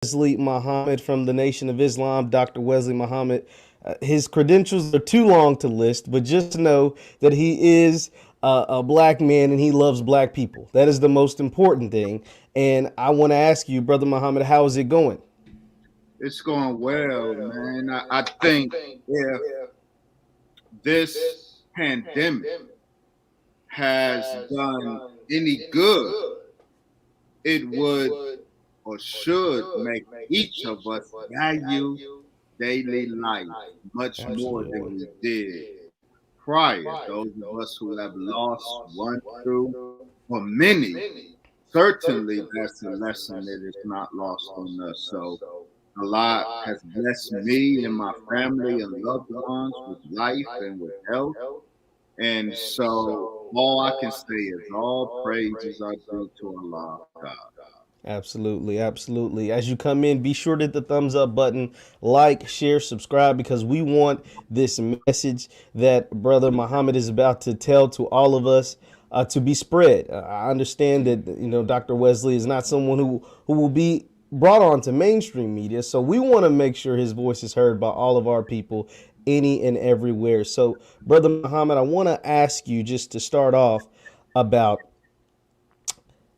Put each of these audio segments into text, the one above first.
Wesley Muhammad from the Nation of Islam, Dr. Wesley Muhammad. His credentials are too long to list, but just know that he is a black man and he loves black people. That is the most important thing. And I want to ask you, Brother Muhammad, how is it going? It's going well, man. I think if this pandemic has done any good, it would or should make each of us value daily life much more than Absolutely. we did prior. Those of us who have lost one, two, or many, certainly that's a lesson that is not lost on us. So a lot has blessed me and my family and loved ones with life and with health. And so all I can say is all praises are due to Allah God. Absolutely, absolutely. As you come in, be sure to hit the thumbs up button, like, share, subscribe, because we want this message that Brother Muhammad is about to tell to all of us to be spread. I understand that Dr. Wesley is not someone who will be brought on to mainstream media, so we want to make sure his voice is heard by all of our people, any and everywhere. So, Brother Muhammad, I want to ask you just to start off about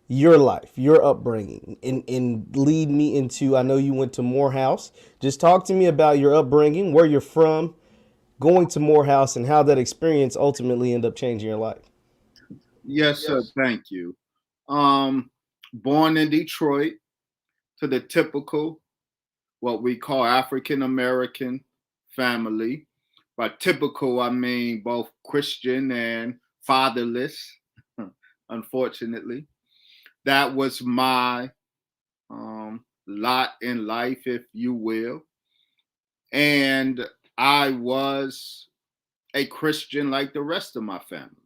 your life, your upbringing, and lead me into. I know you went to Morehouse. Just talk to me about your upbringing, where you're from, going to Morehouse, and how that experience ultimately ended up changing your life. Yes, sir. Thank you. Um, Born in Detroit to the typical, what we call African American family. By typical, I mean both Christian and fatherless, unfortunately. That was my lot in life, if you will. And I was a Christian like the rest of my family.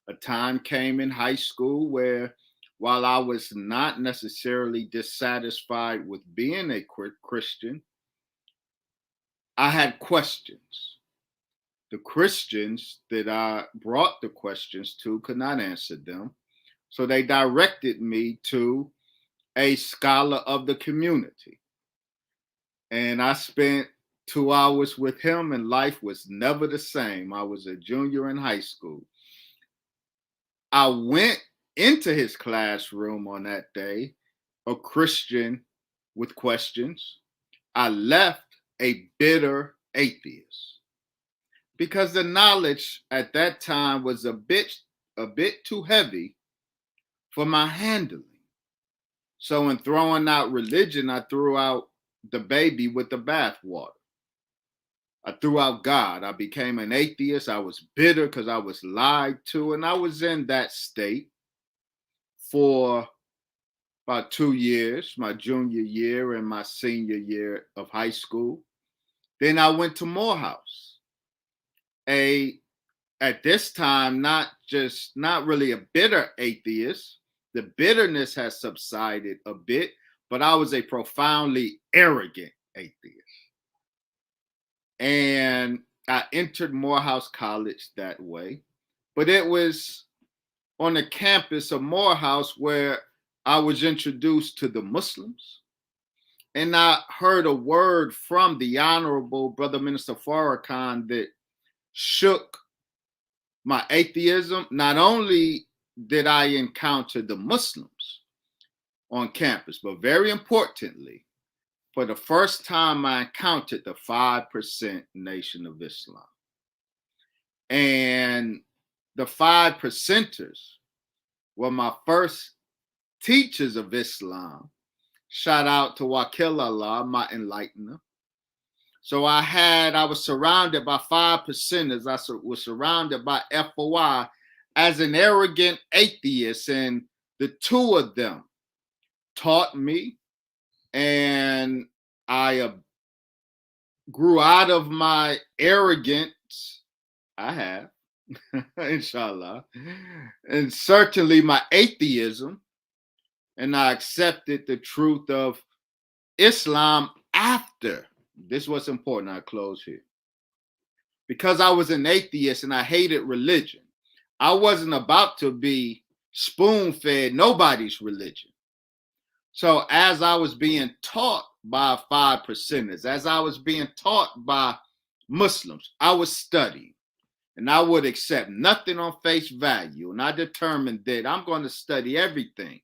A time came in high school where, while I was not necessarily dissatisfied with being a Christian, I had questions. The Christians that I brought the questions to could not answer them. So they directed me to a scholar of the community. And I spent 2 hours with him, and life was never the same. I was a junior in high school. I went into his classroom on that day, a Christian with questions. I left a bitter atheist because the knowledge at that time was a bit too heavy for my handling. So in throwing out religion, I threw out the baby with the bathwater. I threw out God. I became an atheist. I was bitter because I was lied to. And I was in that state for about 2 years, my junior year and my senior year of high school. Then I went to Morehouse, a at this time not really a bitter atheist. The bitterness has subsided a bit, but I was a profoundly arrogant atheist. And I entered Morehouse College that way. But it was on the campus of Morehouse where I was introduced to the Muslims. And I heard a word from the Honorable Brother Minister Farrakhan that shook my atheism. Not only did I encounter the Muslims on campus, but very importantly, for the first time, I encountered the 5% Nation of Islam. And the 5%ers were my first teachers of Islam. Shout out to Wakil Allah, my enlightener. So I was surrounded by 5%ers. I was surrounded by FOI as an arrogant atheist. And the two of them taught me, and I grew out of my arrogance. I have, inshallah, and certainly my atheism. And I accepted the truth of Islam after. This was important. I close here. Because I was an atheist and I hated religion, I wasn't about to be spoon fed nobody's religion. So as I was being taught by 5%ers, as I was being taught by Muslims, I was studying. And I would accept nothing on face value. And I determined that I'm going to study everything.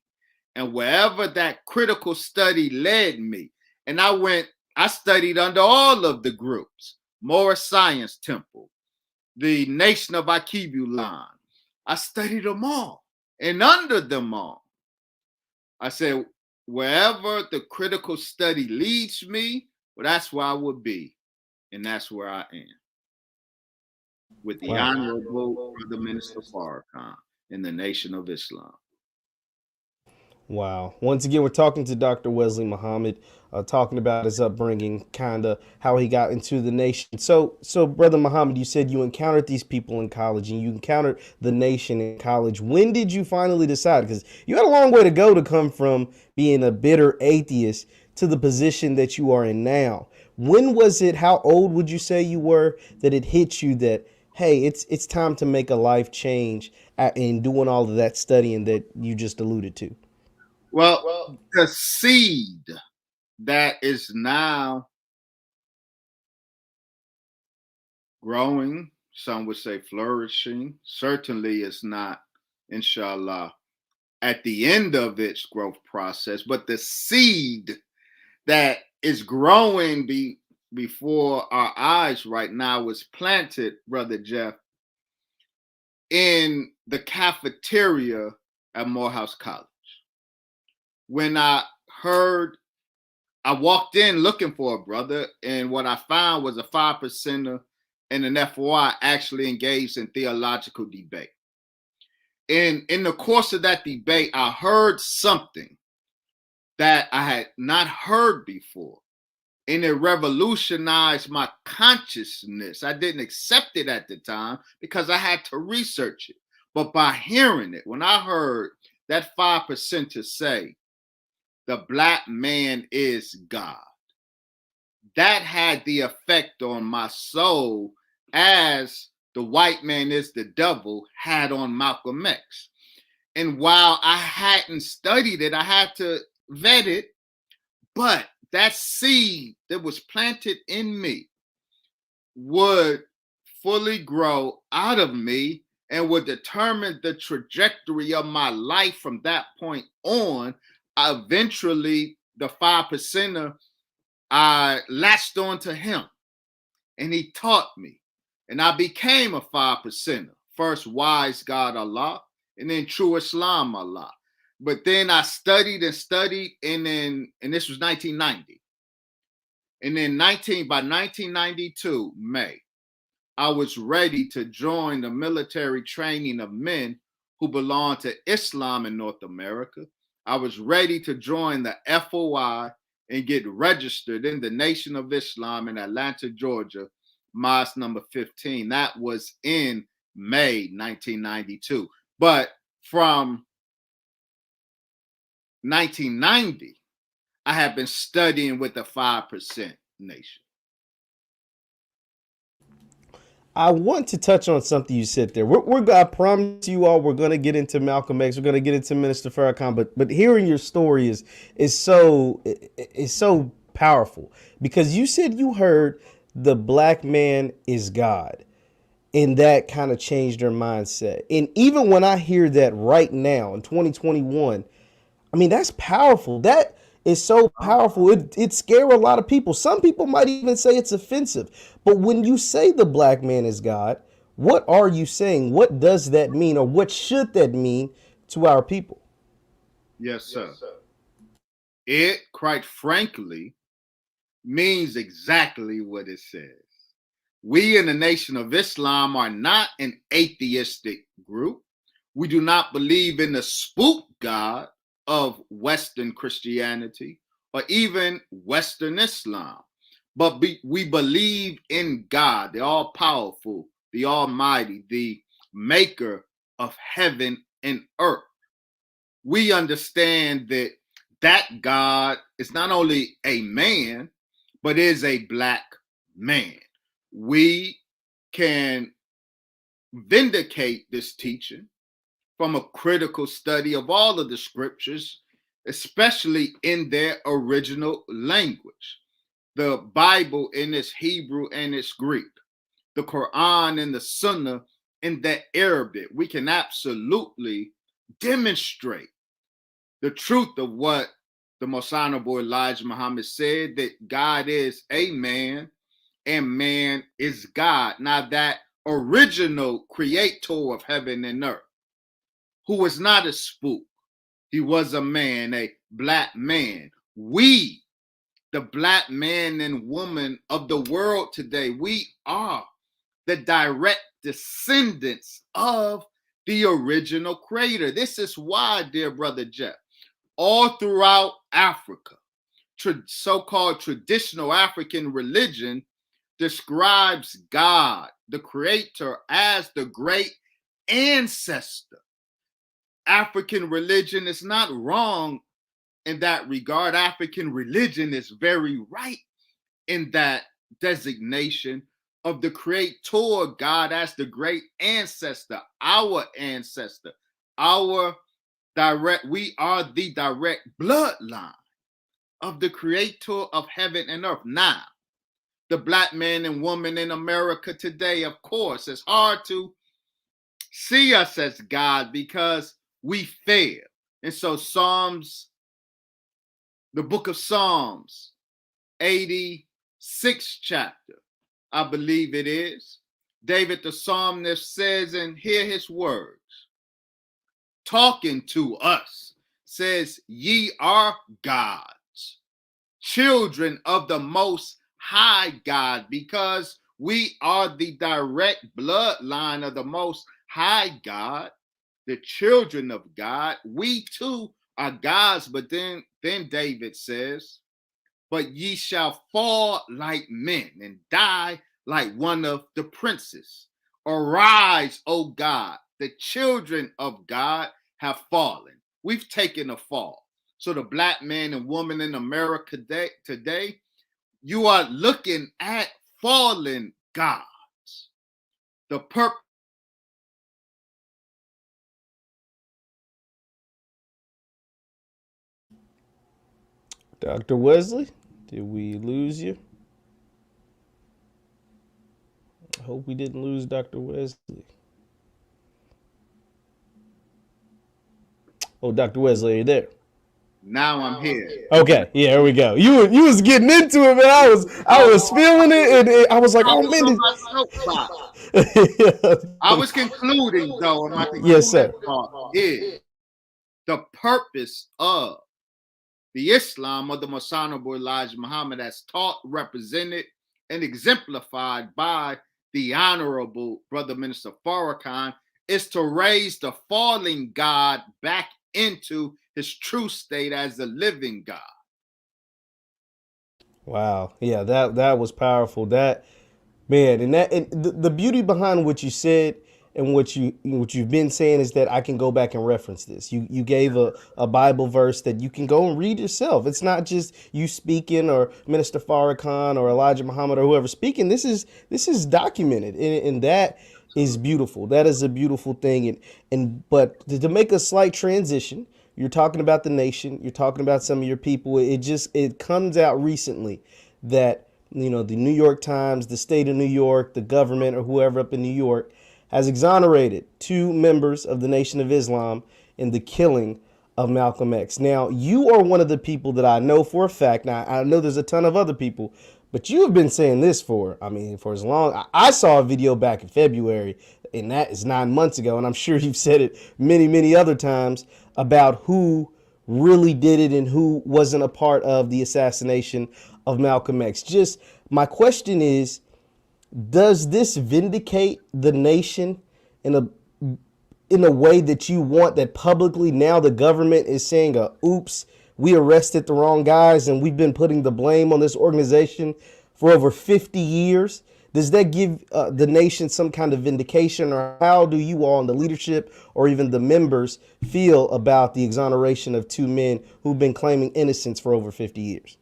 And wherever that critical study led me, and I studied under all of the groups, Moorish Science Temple, the Nation of Akibulan. I studied them all. And under them all, I said, wherever the critical study leads me, well, that's where I would be. And that's where I am. With the Wow. Honorable Brother Minister Farrakhan in the Nation of Islam. Wow. Once again, we're talking to Dr. Wesley Muhamad, talking about his upbringing, kind of how he got into the nation. So, Brother Muhammad, you said you encountered these people in college and you encountered the nation in college. When did you finally decide? Because you had a long way to go to come from being a bitter atheist to the position that you are in now. When was it, how old would you say you were, that it hit you that, hey, it's time to make a life change in doing all of that studying that you just alluded to? Well, the seed that is now growing, some would say flourishing, certainly is not, inshallah, at the end of its growth process, but the seed that is growing before our eyes right now was planted, Brother Jeff, in the cafeteria at Morehouse College. When I walked in looking for a brother, and what I found was a 5%er and an FOI actually engaged in theological debate. And in the course of that debate, I heard something that I had not heard before, and it revolutionized my consciousness. I didn't accept it at the time because I had to research it. But by hearing it, when I heard that 5%er say, the black man is God, that had the effect on my soul as the white man is the devil had on Malcolm X. And while I hadn't studied it, I had to vet it, but that seed that was planted in me would fully grow out of me and would determine the trajectory of my life from that point on. Eventually, the 5%er, I latched onto him and he taught me. And I became a 5%er. First, wise God Allah, and then true Islam Allah. But then I studied and studied, and this was 1990. And then by 1992, May, I was ready to join the military training of men who belong to Islam in North America. I was ready to join the FOI and get registered in the Nation of Islam in Atlanta, Georgia, mosque number 15. That was in May 1992. But from 1990, I have been studying with the 5% nation. I want to touch on something you said there. I promise you all, we're going to get into Malcolm X. We're going to get into Minister Farrakhan. But hearing your story is so powerful, because you said you heard the black man is God, and that kind of changed their mindset. And even when I hear that right now in 2021, I mean, that's powerful. That is so powerful. It scared a lot of people. Some people might even say it's offensive. But when you say the black man is God, what are you saying? What does that mean, or what should that mean to our people? Yes, sir. It, quite frankly, means exactly what it says. We in the Nation of Islam are not an atheistic group. We do not believe in the spook God of Western Christianity or even Western Islam. But we believe in God, the all-powerful, the almighty, the maker of heaven and earth. We understand that God is not only a man, but is a black man. We can vindicate this teaching from a critical study of all of the scriptures, especially in their original language. The Bible in its Hebrew and its Greek, the Quran and the Sunnah in the Arabic. We can absolutely demonstrate the truth of what the Most Honorable Elijah Muhammad said, that God is a man and man is God. Now, that original creator of heaven and earth, who was not a spook, he was a man, a black man. We, the black man and woman of the world today, we are the direct descendants of the original creator. This is why, dear brother Jeff, all throughout Africa, so-called traditional African religion describes God, the creator, as the great ancestor. African religion is not wrong in that regard. African religion is very right in that designation of the creator God as the great ancestor, our ancestor, we are the direct bloodline of the creator of heaven and earth. Now, the black man and woman in America today, of course, it's hard to see us as God because we fail. And so the book of Psalms, 86th chapter, I believe it is, David the psalmist says, and hear his words, talking to us, says, ye are gods, children of the most high God, because we are the direct bloodline of the most high God, the children of God. We too are gods. But then David says, but ye shall fall like men and die like one of the princes. Arise, O God, the children of God have fallen. We've taken a fall. So the black man and woman in America today, you are looking at fallen gods. The purpose. Dr. Wesley, did we lose you? I hope we didn't lose Dr. Wesley. Oh, Dr. Wesley, are you there? Now I'm here. Okay, yeah, here we go. You was getting into it, man. I was feeling it, and I was like, I oh was man. on my soapbox. Yeah. I was concluding, though, and my Yes, concluding sir. part is the purpose of the Islam of the Most Honorable Elijah Muhammad, as taught, represented, and exemplified by the Honorable Brother Minister Farrakhan, is to raise the fallen God back into his true state as the living God. Wow. Yeah, that was powerful. That man, and the beauty behind what you said and what you've been saying is that I can go back and reference this. You gave a Bible verse that you can go and read yourself. It's not just you speaking or Minister Farrakhan or Elijah Muhammad or whoever speaking. This is documented, and that is beautiful. That is a beautiful thing. But to make a slight transition, you're talking about the nation. You're talking about some of your people. It comes out recently that the New York Times, the state of New York, the government, or whoever up in New York has exonerated 2 members of the Nation of Islam in the killing of Malcolm X. Now, you are one of the people that I know for a fact. Now, I know there's a ton of other people, but you have been saying this for as long. I saw a video back in February, and that is 9 months ago, and I'm sure you've said it many, many other times about who really did it and who wasn't a part of the assassination of Malcolm X. Just my question is, does this vindicate the nation in a way that you want, that publicly now the government is saying, oops, we arrested the wrong guys and we've been putting the blame on this organization for over 50 years? Does that give the nation some kind of vindication, or how do you all in the leadership or even the members feel about the exoneration of 2 men who've been claiming innocence for over 50 years?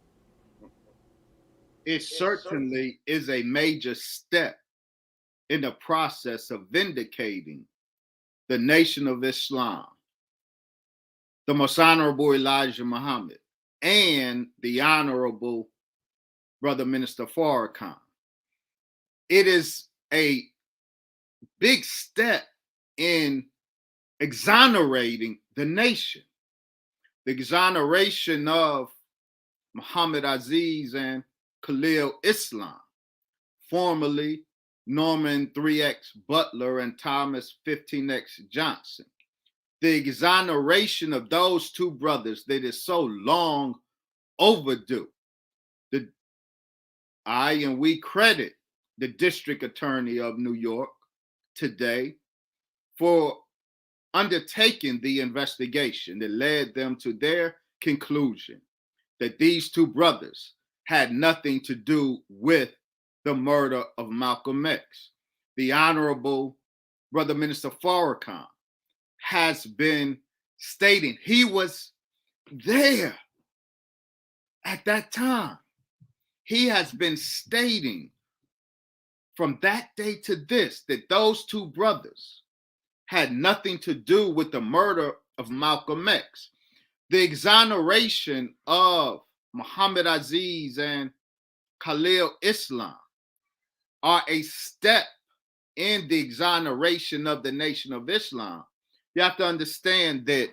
It certainly is a major step in the process of vindicating the Nation of Islam. the Most Honorable Elijah Muhammad and the Honorable Brother Minister Farrakhan. It is a big step in exonerating the nation. The exoneration of Muhammad Aziz and Khalil Islam, formerly Norman 3X Butler and Thomas 15X Johnson. The exoneration of those two brothers that is so long overdue. We credit the District Attorney of New York today for undertaking the investigation that led them to their conclusion that these two brothers had nothing to do with the murder of Malcolm X. The Honorable Brother Minister Farrakhan has been stating he was there at that time. He has been stating from that day to this that those two brothers had nothing to do with the murder of Malcolm X. The exoneration of Muhammad Aziz and Khalil Islam are a step in the exoneration of the Nation of Islam. You have to understand that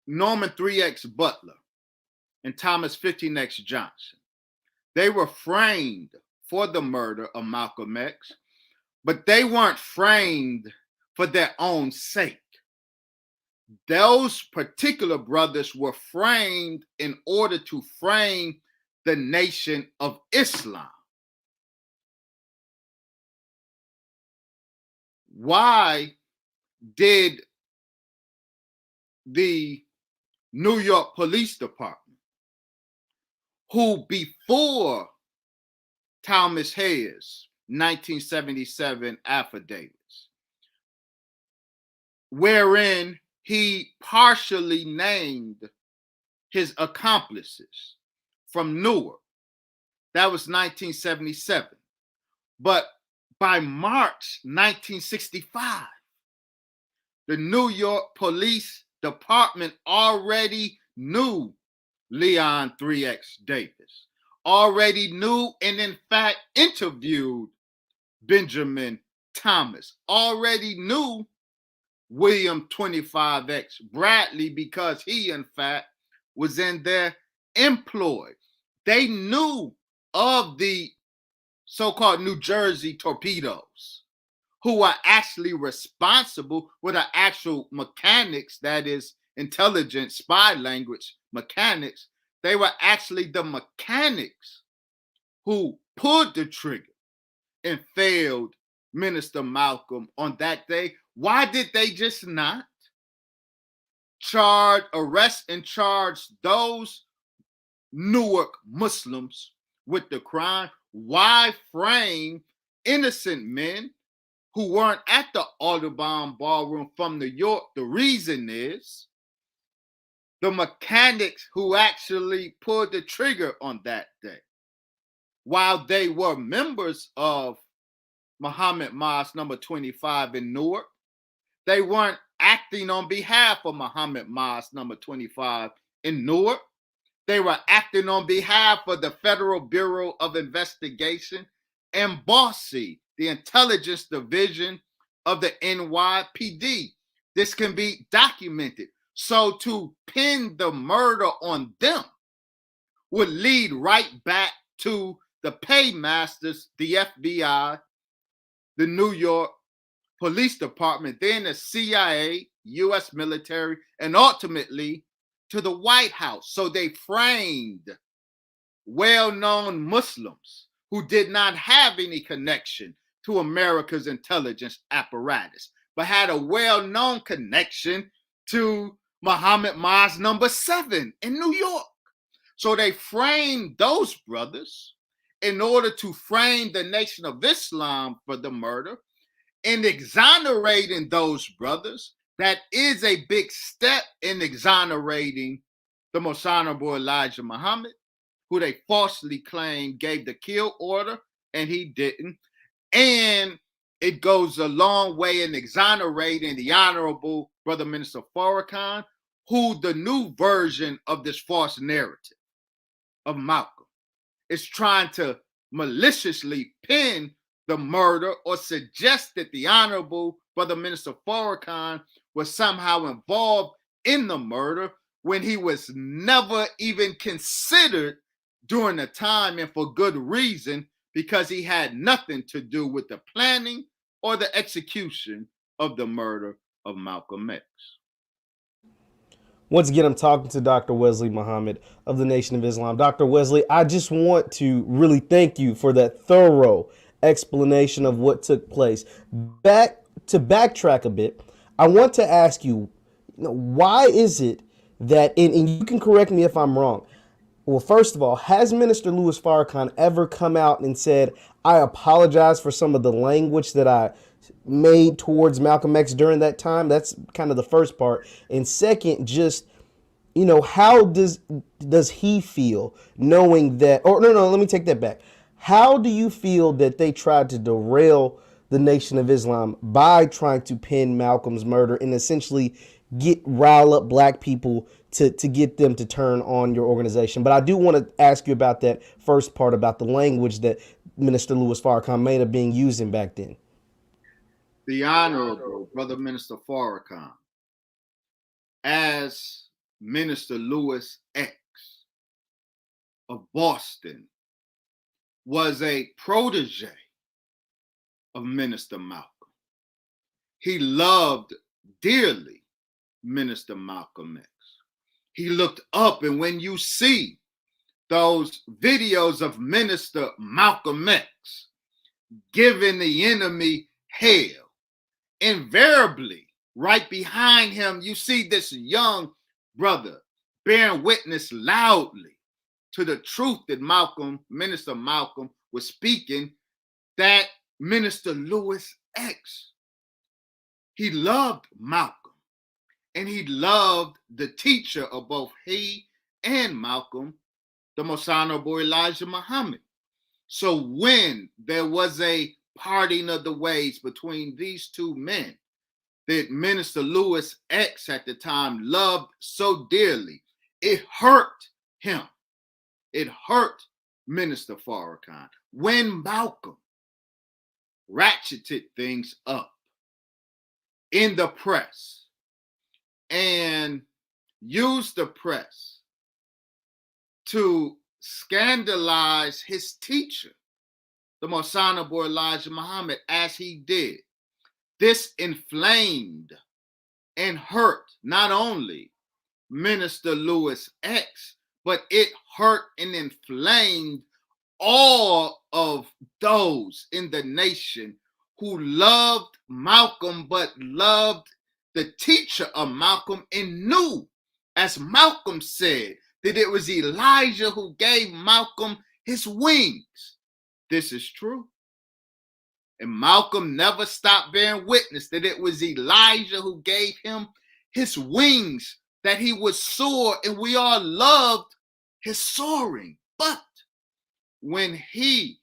Norman 3X Butler and Thomas 15X Johnson, they were framed for the murder of Malcolm X, but they weren't framed for their own sake. Those particular brothers were framed in order to frame the Nation of Islam. Why did the New York Police Department, who before Thomas Hayes' 1977 affidavits, wherein he partially named his accomplices from Newark, that was 1977. But by March 1965, the New York Police Department already knew Leon 3X Davis, already knew and in fact interviewed Benjamin Thomas, already knew William 25X Bradley because he in fact was in their employ. They knew of the so-called New Jersey torpedoes, who are actually responsible with the actual mechanics, that is intelligent spy language mechanics. They were actually the mechanics who pulled the trigger and failed Minister Malcolm on that day. Why did they just not arrest and charge those Newark Muslims with the crime? Why frame innocent men who weren't at the Audubon Ballroom from New York? The reason is the mechanics who actually pulled the trigger on that day, while they were members of Muhammad Mosque number 25 in Newark, they weren't acting on behalf of Muhammad Mosque number 25 in Newark. They were acting on behalf of the Federal Bureau of Investigation and BOSSI, the intelligence division of the NYPD. This can be documented. So to pin the murder on them would lead right back to the paymasters, the FBI, the New York Police Department, then the CIA, US military, and ultimately to the White House. So they framed well-known Muslims who did not have any connection to America's intelligence apparatus, but had a well-known connection to Muhammad Mosque number 7 in New York. So they framed those brothers in order to frame the Nation of Islam for the murder. In exonerating those brothers, that is a big step in exonerating the Most Honorable Elijah Muhammad, who they falsely claimed gave the kill order, and he didn't. And it goes a long way in exonerating the Honorable Brother Minister Farrakhan, who the new version of this false narrative of Malcolm is trying to maliciously pin the murder or suggest that the Honorable Brother Minister Farrakhan was somehow involved in the murder when he was never even considered during the time, and for good reason, because he had nothing to do with the planning or the execution of the murder of Malcolm X. Once again, I'm talking to Dr. Wesley Muhamad of the Nation of Islam. Dr. Wesley, I just want to really thank you for that thorough explanation of what took place. Backtrack a bit, I want to ask you, why is it that, and you can correct me if I'm wrong, well, first of all, has Minister Louis Farrakhan ever come out and said, I apologize for some of the language that I made towards Malcolm X during that time? That's kind of the first part. And second, just, how does he feel knowing that, or no, let me take that back. How do you feel that they tried to derail the Nation of Islam by trying to pin Malcolm's murder and essentially rile up black people to get them to turn on your organization? But I do want to ask you about that first part about the language that Minister Louis Farrakhan may have been using back then. The Honorable Brother Minister Farrakhan, as Minister Louis X of Boston, was a protege of Minister Malcolm. He loved dearly Minister Malcolm X. He looked up, and when you see those videos of Minister Malcolm X giving the enemy hell, invariably right behind him, you see this young brother bearing witness loudly to the truth that Minister Malcolm was speaking, that Minister Louis X, he loved Malcolm, and he loved the teacher of both he and Malcolm, the Most Honorable Elijah Muhammad. So when there was a parting of the ways between these two men that Minister Louis X at the time loved so dearly, it hurt him. It hurt Minister Farrakhan when Malcolm ratcheted things up in the press and used the press to scandalize his teacher, the Most Honorable Elijah Muhammad, as he did. This inflamed and hurt not only Minister Louis X, but it hurt and inflamed all of those in the nation who loved Malcolm, but loved the teacher of Malcolm and knew, as Malcolm said, that it was Elijah who gave Malcolm his wings. This is true. And Malcolm never stopped bearing witness that it was Elijah who gave him his wings, that he would soar, and we all loved his soaring. But when he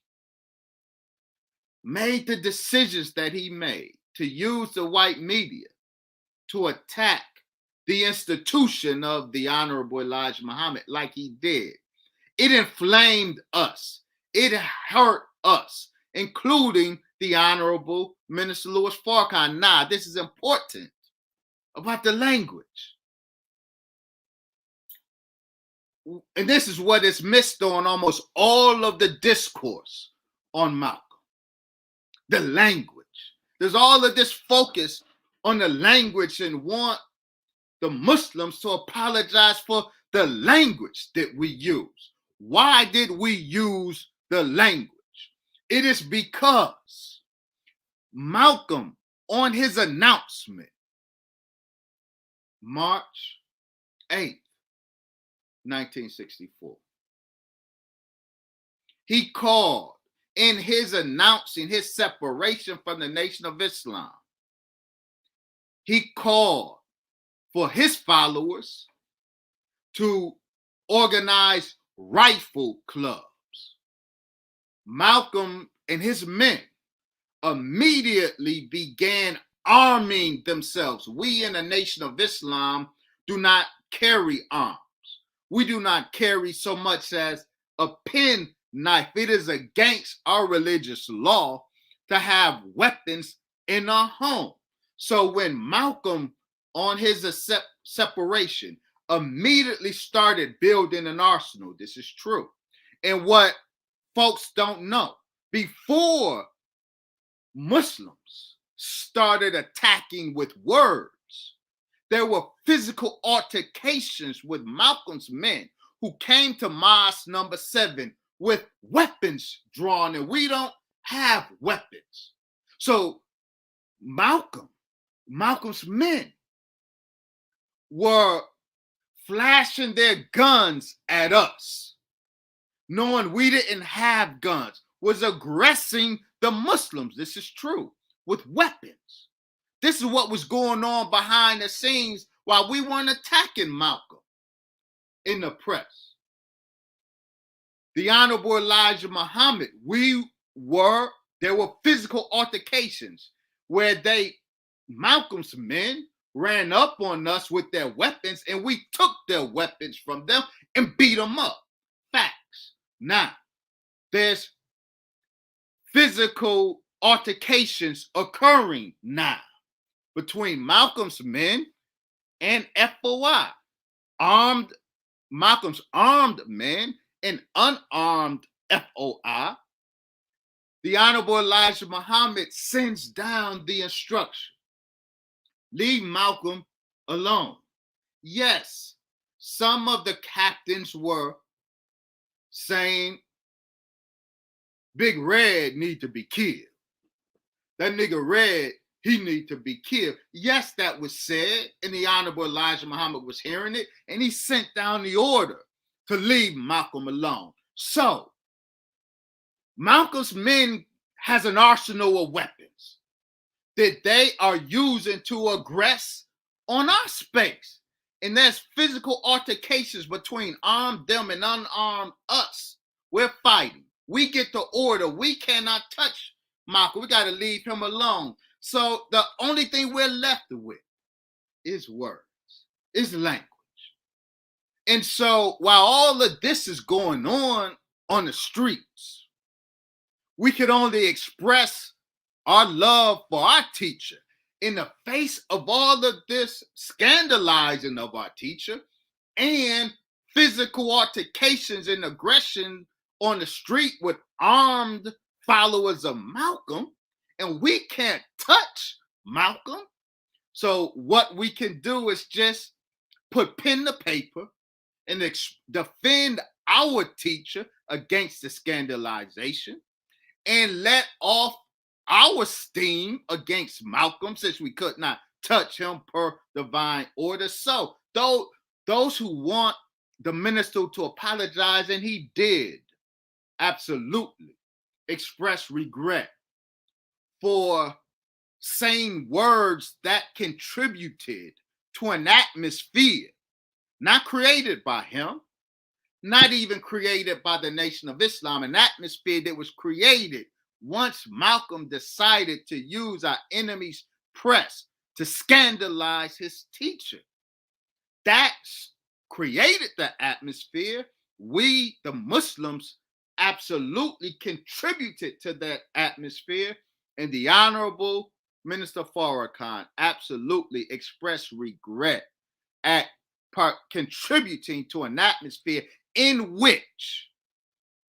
made the decisions that he made to use the white media to attack the institution of the Honorable Elijah Muhammad like he did, it inflamed us. It hurt us, including the Honorable Minister Louis Farrakhan. Now, this is important about the language. And this is what is missed on almost all of the discourse on Malcolm. The language. There's all of this focus on the language and want the Muslims to apologize for the language that we use. Why did we use the language? It is because Malcolm, on his announcement, March 8th, 1964, he called, in his announcing his separation from the Nation of Islam, he called for his followers to organize rifle clubs. Malcolm and his men immediately began arming themselves. We in the Nation of Islam do not carry arms. We do not carry so much as a pen knife. It is against our religious law to have weapons in our home. So when Malcolm, on his separation, immediately started building an arsenal, this is true. And what folks don't know, before Muslims started attacking with words, there were physical altercations with Malcolm's men who came to Mosque number 7 with weapons drawn, and we don't have weapons. So Malcolm's men were flashing their guns at us, knowing we didn't have guns, was aggressing the Muslims, this is true, with weapons. This is what was going on behind the scenes while we weren't attacking Malcolm in the press. The Honorable Elijah Muhammad, there were physical altercations where Malcolm's men ran up on us with their weapons, and we took their weapons from them and beat them up. Facts. Now, there's physical altercations occurring now between Malcolm's men and FOI. Malcolm's armed men and unarmed FOI. The Honorable Elijah Muhammad sends down the instruction: leave Malcolm alone. Yes, some of the captains were saying Big Red need to be killed. That nigga Red, he need to be killed. Yes, that was said, and the Honorable Elijah Muhammad was hearing it, and he sent down the order to leave Malcolm alone. So, Malcolm's men has an arsenal of weapons that they are using to aggress on our space. And there's physical altercations between armed them and unarmed us. We're fighting. We get the order. We cannot touch Malcolm. We got to leave him alone. So the only thing we're left with is words, is language. And so while all of this is going on the streets, we could only express our love for our teacher in the face of all of this scandalizing of our teacher and physical altercations and aggression on the street with armed followers of Malcolm, and we can't touch Malcolm. So what we can do is just put pen to paper and defend our teacher against the scandalization and let off our steam against Malcolm, since we could not touch him per divine order. So those who want the minister to apologize, and he did absolutely express regret for saying words that contributed to an atmosphere not created by him, not even created by the Nation of Islam, an atmosphere that was created once Malcolm decided to use our enemy's press to scandalize his teacher. That created the atmosphere. We, the Muslims, absolutely contributed to that atmosphere, and the Honorable Minister Farrakhan absolutely expressed regret at contributing to an atmosphere in which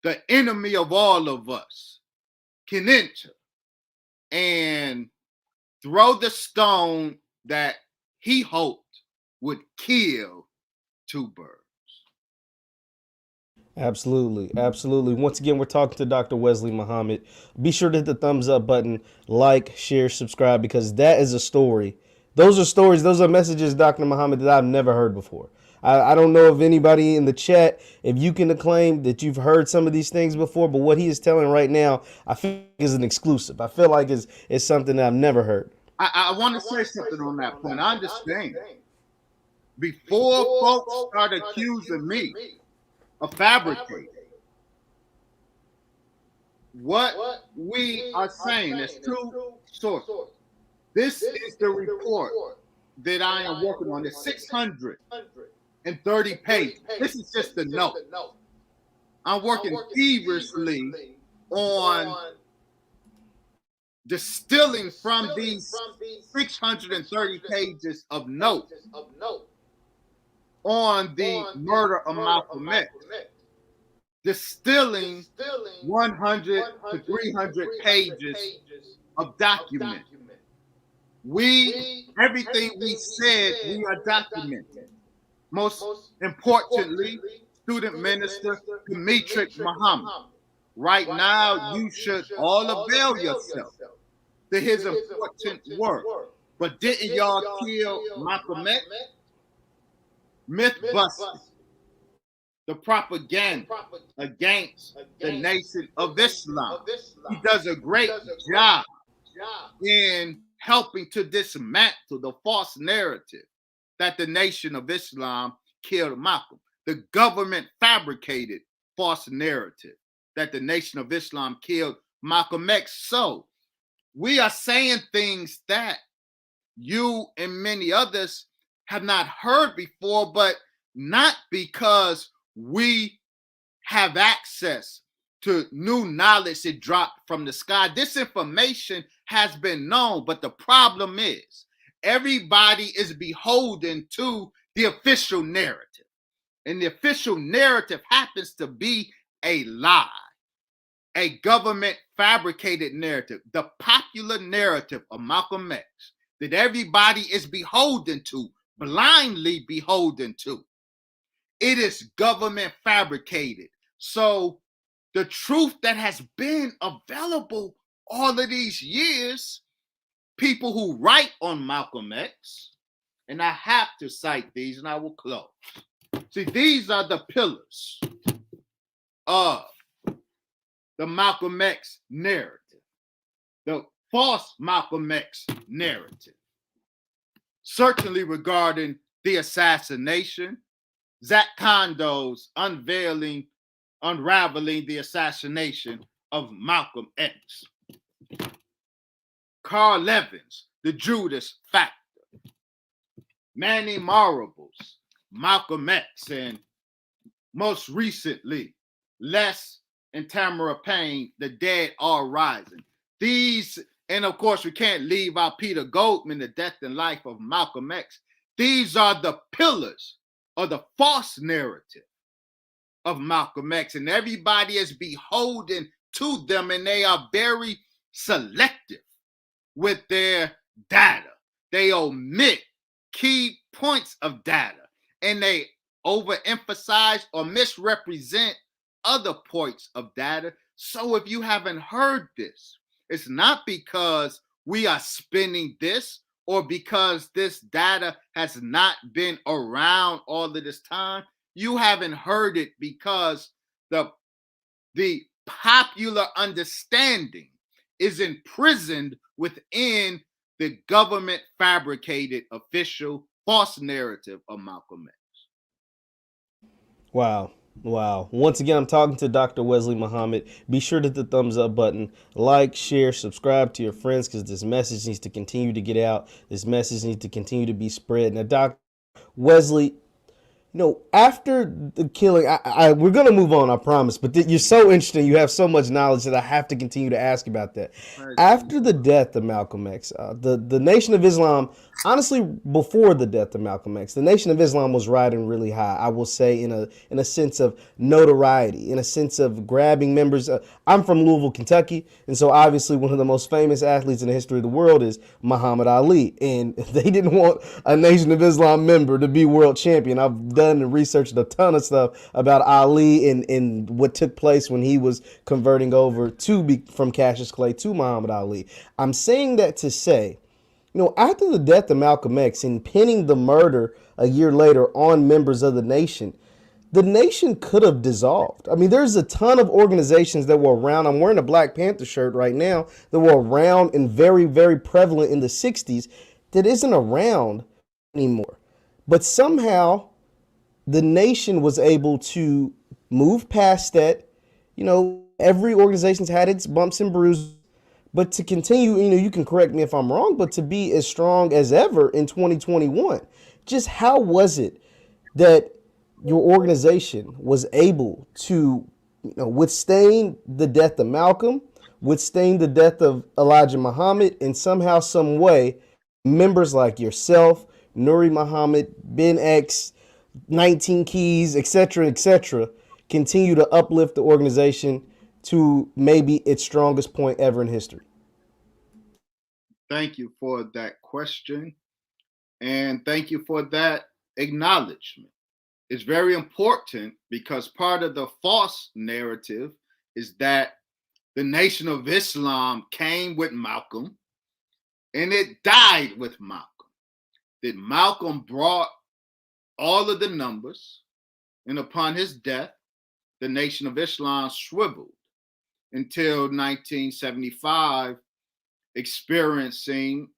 the enemy of all of us can enter and throw the stone that he hoped would kill two birds. Absolutely. Absolutely. Once again, we're talking to Dr. Wesley Muhamad. Be sure to hit the thumbs up button, like, share, subscribe, because that is a story. Those are stories. Those are messages, Dr. Muhamad, that I've never heard before. I don't know if anybody in the chat, if you can acclaim that you've heard some of these things before, but what he is telling right now, I feel like is an exclusive. I feel like it's something that I've never heard. I want to say something on that point. I understand. Before folks started accusing me of fabricating, what we are saying is two sources. This is the report that I am working on. It's 630 pages. This is just the note. I'm working feverishly on distilling from these 630 pages of notes on the murder of Malcolm X, distilling 100 to 300 pages of document. Everything we said, we are documenting. Most importantly, student minister Dimitri Muhammad. Right now, you should all avail yourself to his important work. But didn't y'all kill Malcolm X? Myth busting, the propaganda against the Nation of Islam. He does a great job in helping to dismantle the false narrative that the Nation of Islam killed Malcolm. The government fabricated false narrative that the Nation of Islam killed Malcolm X. So we are saying things that you and many others have not heard before, but not because we have access to new knowledge that dropped from the sky. This information has been known, but the problem is everybody is beholden to the official narrative. And the official narrative happens to be a lie, a government fabricated narrative, the popular narrative of Malcolm X that everybody is beholden to, blindly beholden to. It is government fabricated. So the truth that has been available all of these years, people who write on Malcolm X, and I have to cite these and I will close. See, these are the pillars of the Malcolm X narrative, the false Malcolm X narrative. Certainly regarding the assassination, Zach Condo's unraveling the assassination of Malcolm X. Carl Levin's The Judas Factor. Manny Marable's Malcolm X, and most recently, Les and Tamara Payne, The Dead Are Rising. These, and of course, we can't leave out Peter Goldman, The Death and Life of Malcolm X. These are the pillars of the false narrative of Malcolm X, and everybody is beholden to them, and they are very selective with their data. They omit key points of data, and they overemphasize or misrepresent other points of data. So if you haven't heard this, it's not because we are spinning this or because this data has not been around all of this time. You haven't heard it because the popular understanding is imprisoned within the government fabricated official false narrative of Malcolm X. Wow. Wow. Once again, I'm talking to Dr. Wesley Muhamad. Be sure to hit the thumbs up button, like, share, subscribe to your friends, because this message needs to continue to get out. This message needs to continue to be spread. Now, Dr. Wesley, after the killing, we're going to move on, I promise, but you're so interesting. You have so much knowledge that I have to continue to ask about that. After the death of Malcolm X, the Nation of Islam, honestly, before the death of Malcolm X, the Nation of Islam was riding really high, I will say, in a sense of notoriety, in a sense of grabbing members. I'm from Louisville, Kentucky, and so obviously one of the most famous athletes in the history of the world is Muhammad Ali, and they didn't want a Nation of Islam member to be world champion. I've done and researched a ton of stuff about Ali and what took place when he was converting over from Cassius Clay to Muhammad Ali. I'm saying that to say, after the death of Malcolm X and pinning the murder a year later on members of the nation could have dissolved. I mean, there's a ton of organizations that were around. I'm wearing a Black Panther shirt right now that were around and very, very prevalent in the 60s that isn't around anymore. But somehow the nation was able to move past that. Every organization's had its bumps and bruises, But to continue, you can correct me if I'm wrong, but to be as strong as ever in 2021, just how was it that your organization was able to withstand the death of Malcolm, withstand the death of Elijah Muhammad, and somehow, some way, members like yourself, Nuri Muhammad, Ben X, 19 Keys, etc., continue to uplift the organization to maybe its strongest point ever in history? Thank you for that question. And thank you for that acknowledgement. It's very important because part of the false narrative is that the Nation of Islam came with Malcolm and it died with Malcolm. That Malcolm brought all of the numbers, and upon his death, the Nation of Islam swiveled until 1975, experiencing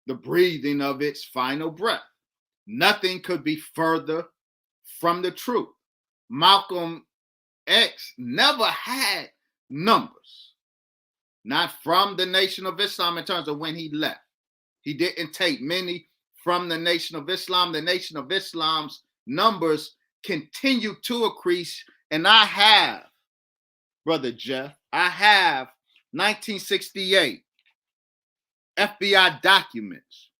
the breathing of its final breath. Nothing could be further from the truth. Malcolm X never had numbers, not from the Nation of Islam in terms of when he left. He didn't take many from the Nation of Islam. The Nation of Islam's numbers continue to increase. And I have, Brother Jeff, I have 1968 FBI documents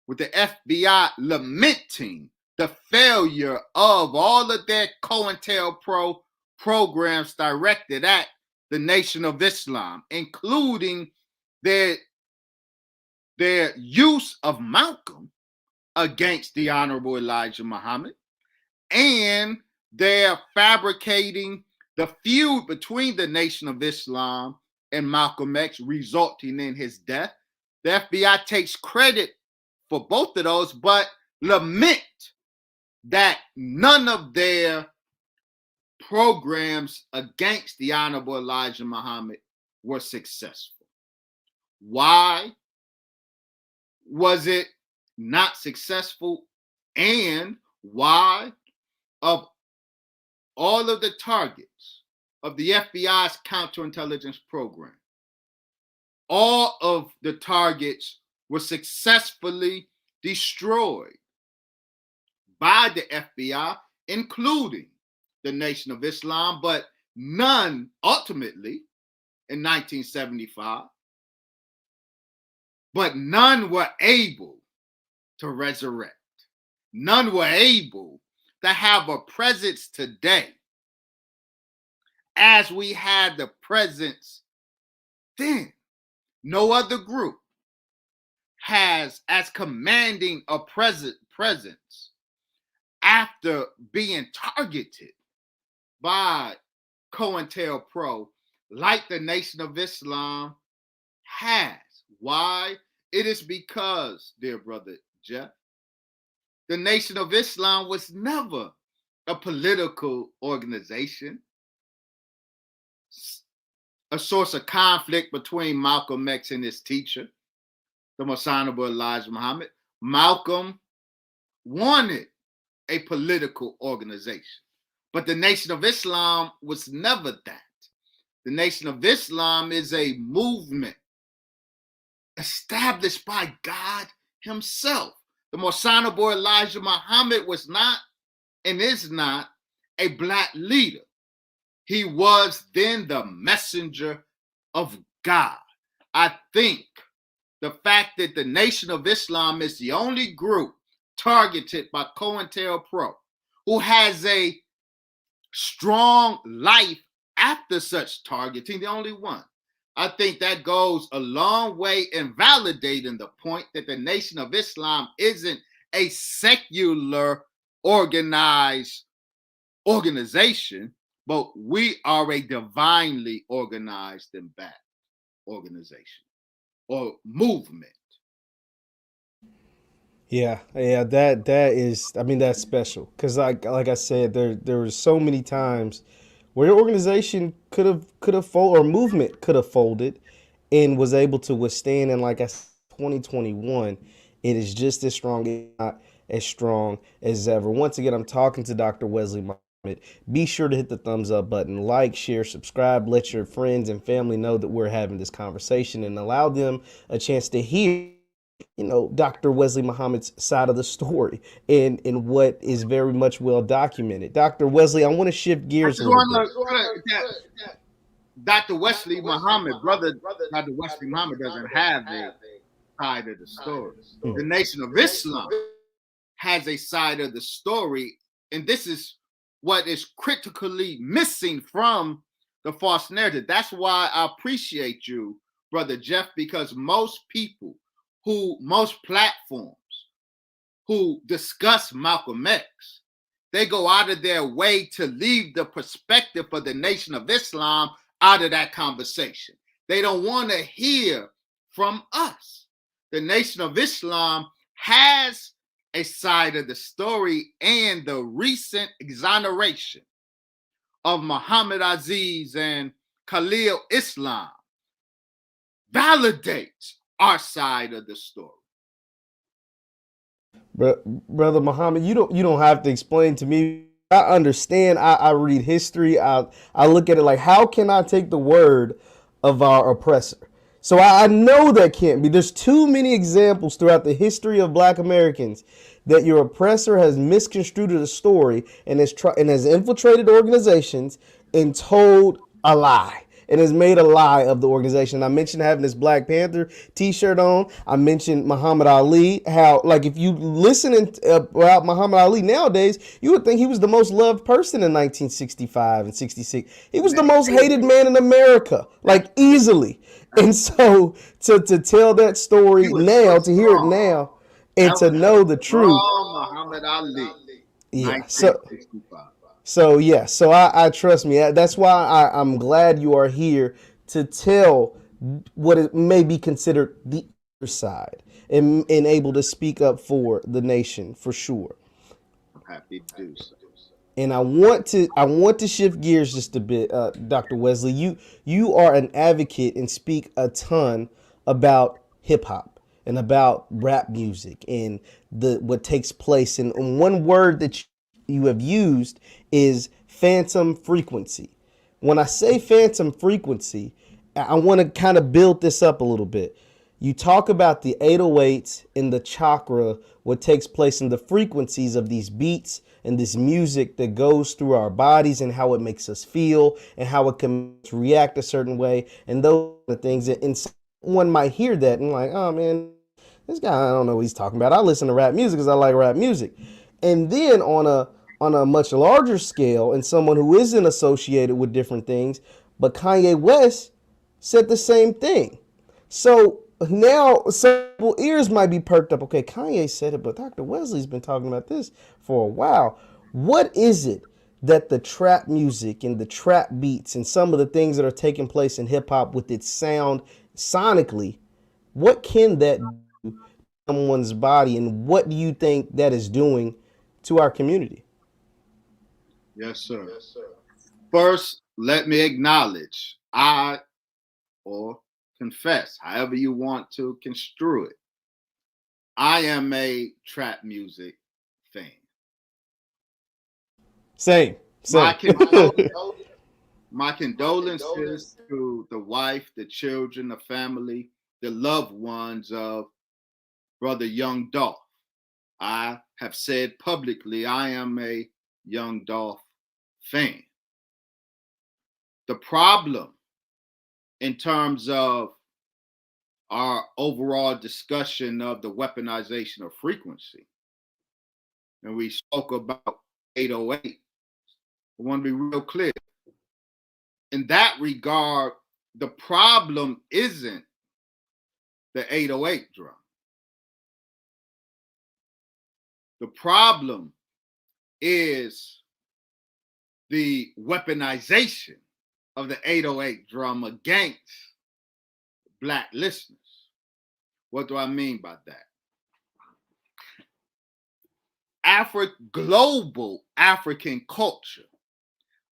with the FBI lamenting the failure of all of their COINTELPRO programs directed at the Nation of Islam, including their use of Malcolm against the Honorable Elijah Muhammad, and their fabricating the feud between the Nation of Islam and Malcolm X, resulting in his death. The FBI takes credit for both of those, but lament that none of their programs against the Honorable Elijah Muhammad were successful. Why was it not successful? And why, of all of the targets of the FBI's counterintelligence program, all of the targets were successfully destroyed by the FBI, including the Nation of Islam, but none ultimately in 1975, but none were able to resurrect. None were able to have a presence today as we had the presence then. No other group has as commanding a presence after being targeted by COINTELPRO like the Nation of Islam has. Why? It is because, dear brother Jeff, the Nation of Islam was never a political organization, a source of conflict between Malcolm X and his teacher, the Most Honorable Elijah Muhammad. Malcolm wanted a political organization, but the Nation of Islam was never that. The Nation of Islam is a movement established by God himself. The Most Honorable Elijah Muhammad was not and is not a black leader. He was then the messenger of God. I think the fact that the Nation of Islam is the only group targeted by COINTELPRO who has a strong life after such targeting, the only one, I think that goes a long way in validating the point that the Nation of Islam isn't a secular organized organization, but we are a divinely organized and backed organization or movement. Yeah, that is. I mean, that's special because, like I said, there were so many times where your organization could have folded, or movement could have folded, and was able to withstand. And like I said, 2021, it is just as strong, if not as strong as ever. Once again, I'm talking to Dr. Wesley be sure to hit the thumbs up button, like, share, subscribe, let your friends and family know that we're having this conversation and allow them a chance to hear, Dr. Wesley Muhammad's side of the story and what is very much well documented. Dr. Wesley, I want to shift I gears a just little want bit. to put that Dr. Wesley Muhammad, brother Dr. Wesley Muhammad doesn't have a side of the story. The Nation of Islam has a side of the story, and this is what is critically missing from the false narrative. That's why I appreciate you, Brother Jeff, because most platforms who discuss Malcolm X, they go out of their way to leave the perspective of the Nation of Islam out of that conversation. They don't want to hear from us. The Nation of Islam has a side of the story, and the recent exoneration of Muhammad Aziz and Khalil Islam validates our side of the story. Brother Muhammad, you don't have to explain to me. I understand. I read history. I look at it like, how can I take the word of our oppressor? So I know that can't be. There's too many examples throughout the history of Black Americans that your oppressor has misconstrued the story and has infiltrated organizations and told a lie and has made a lie of the organization. I mentioned having this Black Panther t-shirt on. I mentioned Muhammad Ali, how, like, if you listen about Muhammad Ali nowadays, you would think he was the most loved person in 1965 and 66. He was the most hated man in America, like, easily. And so to tell that story now, to hear it now, and to know the truth. Muhammad Ali. Yeah. So I trust me. That's why I'm glad you are here to tell what it may be considered the other side and able to speak up for the nation for sure. I'm happy to do so. And I want to shift gears just a bit, Dr. Wesley. You are an advocate and speak a ton about hip hop and about rap music and what takes place. And one word that you have used is phantom frequency. When I say phantom frequency, I want to kind of build this up a little bit. You talk about the 808s and the chakra, what takes place in the frequencies of these beats and this music that goes through our bodies and how it makes us feel and how it can react a certain way and those are the things that, and someone might hear that and like, oh man, this guy, I don't know what he's talking about. I listen to rap music because I like rap music. And then on a much larger scale, and someone who isn't associated with different things, but Kanye West said the same thing. So now several ears might be perked up. Okay, Kanye said it, but Dr. Wesley's been talking about this for a while. What is it that the trap music and the trap beats and some of the things that are taking place in hip hop with its sound sonically, what can that do to someone's body, and what do you think that is doing to our community? Yes, sir. First, let me acknowledge or confess, however you want to construe it, I am a trap music fan. Same. My condolences to the wife, the children, the family, the loved ones of Brother Young Dolph. I have said publicly I am a Young Dolph fan. The problem in terms of our overall discussion of the weaponization of frequency, and we spoke about 808, I want to be real clear. In that regard, the problem isn't the 808 drum. The problem is the weaponization of the 808 drum against Black listeners. What do I mean by that? Global African culture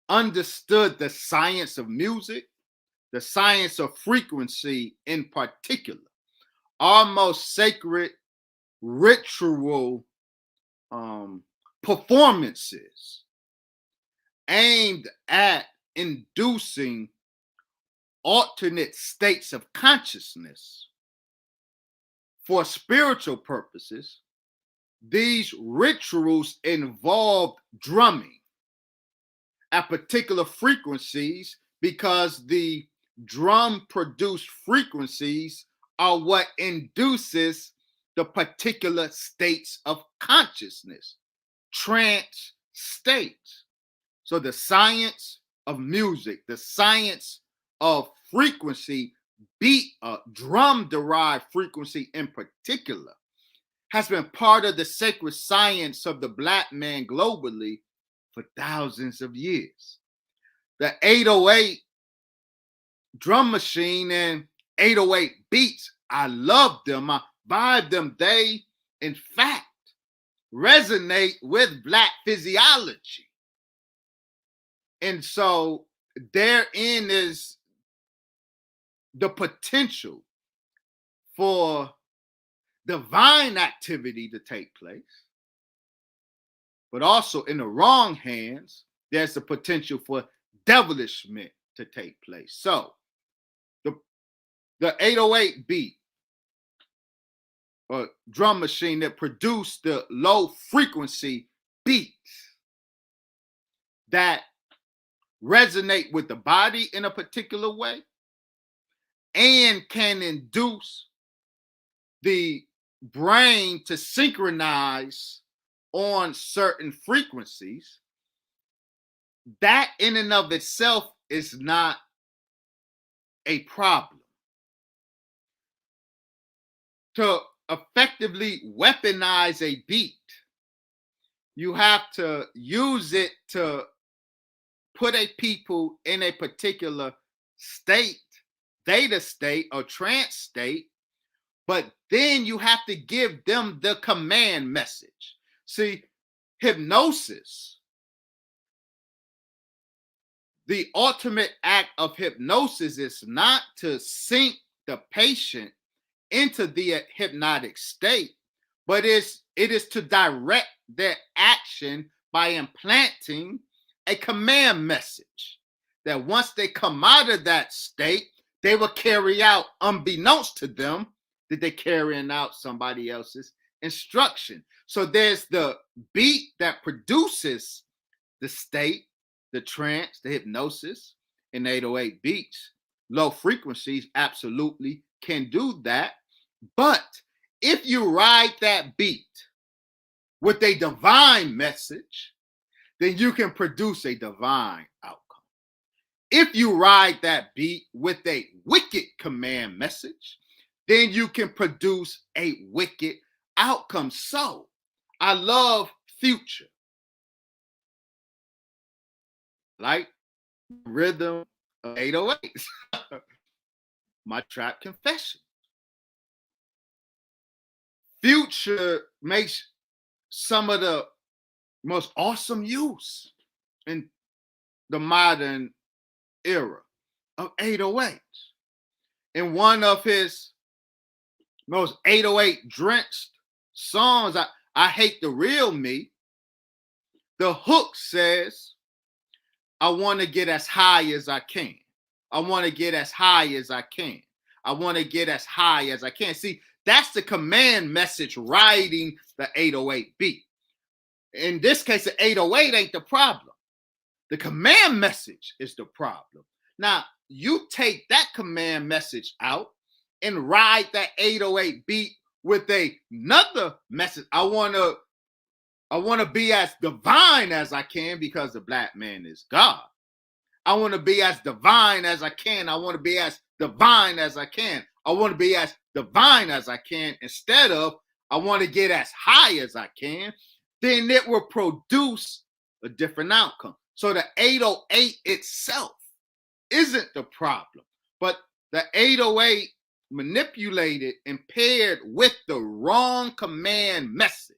understood the science of music, the science of frequency in particular, almost sacred ritual performances aimed at inducing alternate states of consciousness for spiritual purposes. These rituals involved drumming at particular frequencies because the drum produced frequencies are what induces the particular states of consciousness, trance states. So the science of music, the science of frequency, beat, drum-derived frequency in particular, has been part of the sacred science of the Black man globally for thousands of years. The 808 drum machine and 808 beats, I love them, I vibe them. They, in fact, resonate with Black physiology. And so therein is the potential for divine activity to take place. But also in the wrong hands, there's the potential for devilishment to take place. So the 808 beat or drum machine that produced the low frequency beats that resonate with the body in a particular way and can induce the brain to synchronize on certain frequencies, that in and of itself is not a problem. To effectively weaponize a beat, you have to use it to put a people in a particular state, theta state or trance state, but then you have to give them the command message. See, hypnosis, the ultimate act of hypnosis is not to sink the patient into the hypnotic state, but it is to direct their action by implanting a command message that once they come out of that state, they will carry out, unbeknownst to them, that they're carrying out somebody else's instruction. So there's the beat that produces the state, the trance, the hypnosis in 808 beats. Low frequencies absolutely can do that. But if you ride that beat with a divine message, then you can produce a divine outcome. If you ride that beat with a wicked command message, then you can produce a wicked outcome. So I love Future. Like rhythm of 808s. My trap confession. Future makes some of the most awesome use in the modern era of 808s. In one of his most 808 drenched songs, I Hate the Real Me, the hook says, I want to get as high as I can. I want to get as high as I can. I want to get as high as I can. See, that's the command message riding the 808 beat. In this case, the 808 ain't the problem. The command message is the problem. Now, you take that command message out and ride that 808 beat with another message. I want to be as divine as I can because the Black man is God. I want to be as divine as I can. I want to be as divine as I can. I want to be as divine as I can instead of I want to get as high as I can. Then it will produce a different outcome. So the 808 itself isn't the problem, but the 808 manipulated and paired with the wrong command message.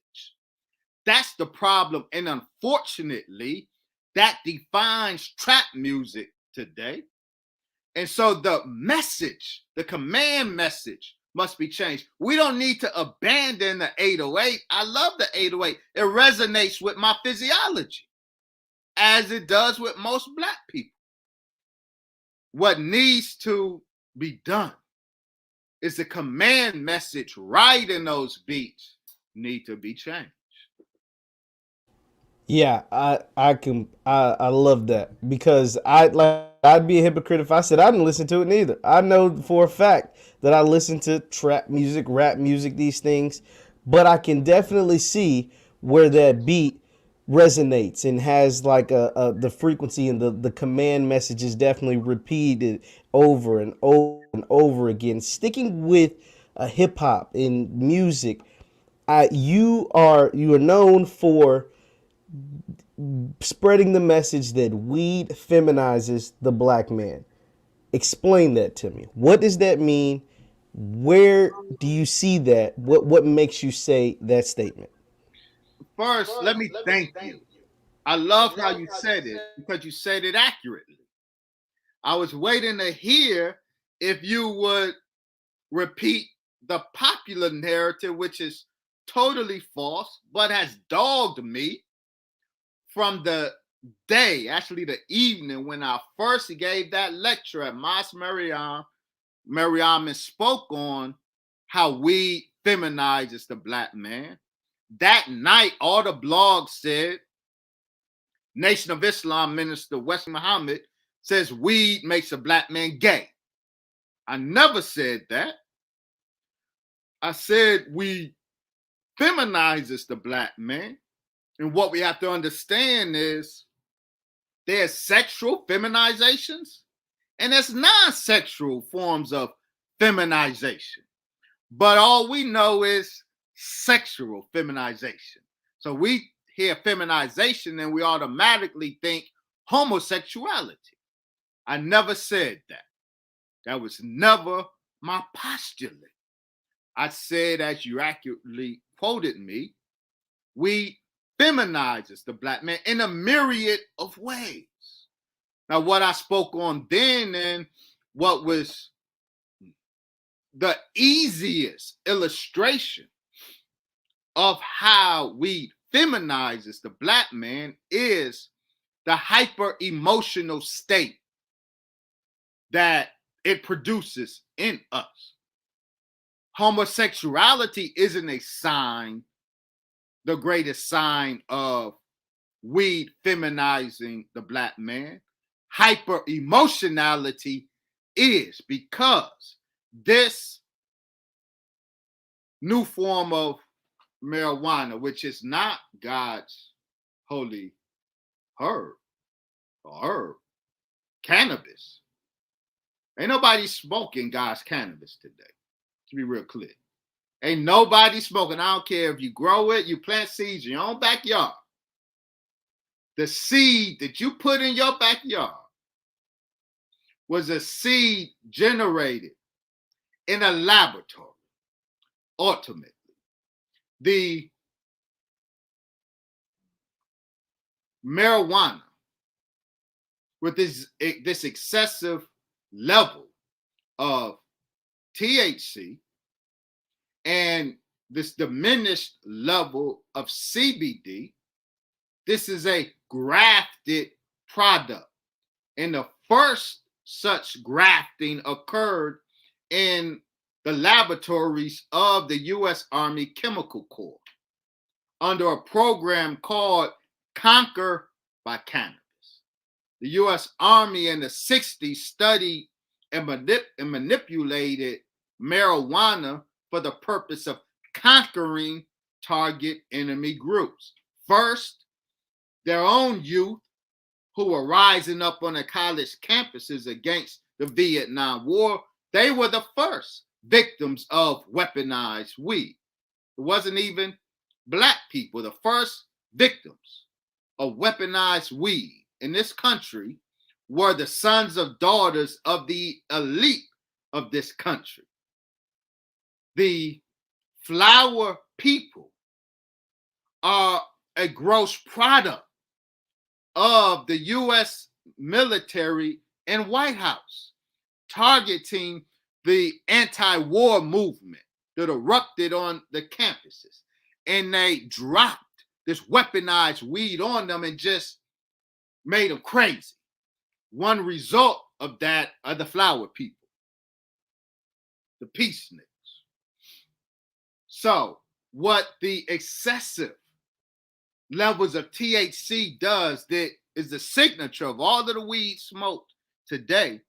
That's the problem. And unfortunately, that defines trap music today. And so the message, the command message must be changed. We don't need to abandon the 808. I love the 808. It resonates with my physiology. as it does with most Black people. What needs to be done is the command message right in those beats need to be changed. Yeah, I love that because I'd be a hypocrite if I said I didn't listen to it neither. I know for a fact that I listen to trap music, rap music, these things, but I can definitely see where that beat resonates and has like the frequency and the command message is definitely repeated over and over and over again. Sticking with hip hop in music, you are known for spreading the message that weed feminizes the Black man. Explain that to me. What does that mean? Where do you see that? What makes you say that statement? First, let me thank you. I love how you said it because you said it accurately. I was waiting to hear if you would repeat the popular narrative, which is totally false, but has dogged me from the day, actually the evening, when I first gave that lecture at Mas Mariam and spoke on how weed feminizes the Black man. That night, all the blogs said, Nation of Islam minister Wesley Muhamad says weed makes a Black man gay. I never said that. I said weed feminizes the Black man. And what we have to understand is there's sexual feminizations and there's non-sexual forms of feminization. But all we know is sexual feminization. So we hear feminization and we automatically think homosexuality. I never said that. That was never my postulate. I said, as you accurately quoted me, we feminizes the Black man in a myriad of ways. Now, what I spoke on then and what was the easiest illustration of how weed feminizes the Black man is the hyper emotional state that it produces in us. Homosexuality isn't a sign, the greatest sign of weed feminizing the Black man. Hyper emotionality is, because this new form of marijuana, which is not God's holy herb or herb, cannabis. Ain't nobody smoking God's cannabis today, to be real clear. Ain't nobody smoking. I don't care if you grow it, you plant seeds in your own backyard. The seed that you put in your backyard was a seed generated in a laboratory, ultimately. The marijuana, with this excessive level of THC and this diminished level of CBD, this is a grafted product. And the first such grafting occurred in the laboratories of the U.S. Army Chemical Corps under a program called Conquer by Cannabis. The U.S. Army in the 60s studied and manipulated marijuana for the purpose of conquering target enemy groups. First, their own youth who were rising up on the college campuses against the Vietnam War, they were the first victims of weaponized weed. It wasn't even Black people. The first victims of weaponized weed in this country were the sons of daughters of the elite of this country. The flower people are a gross product of the U.S. military and White House, targeting the anti-war movement that erupted on the campuses. And they dropped this weaponized weed on them and just made them crazy. One result of that are the flower people, the peaceniks. So what the excessive levels of THC does, that is the signature of all of the weed smoked today,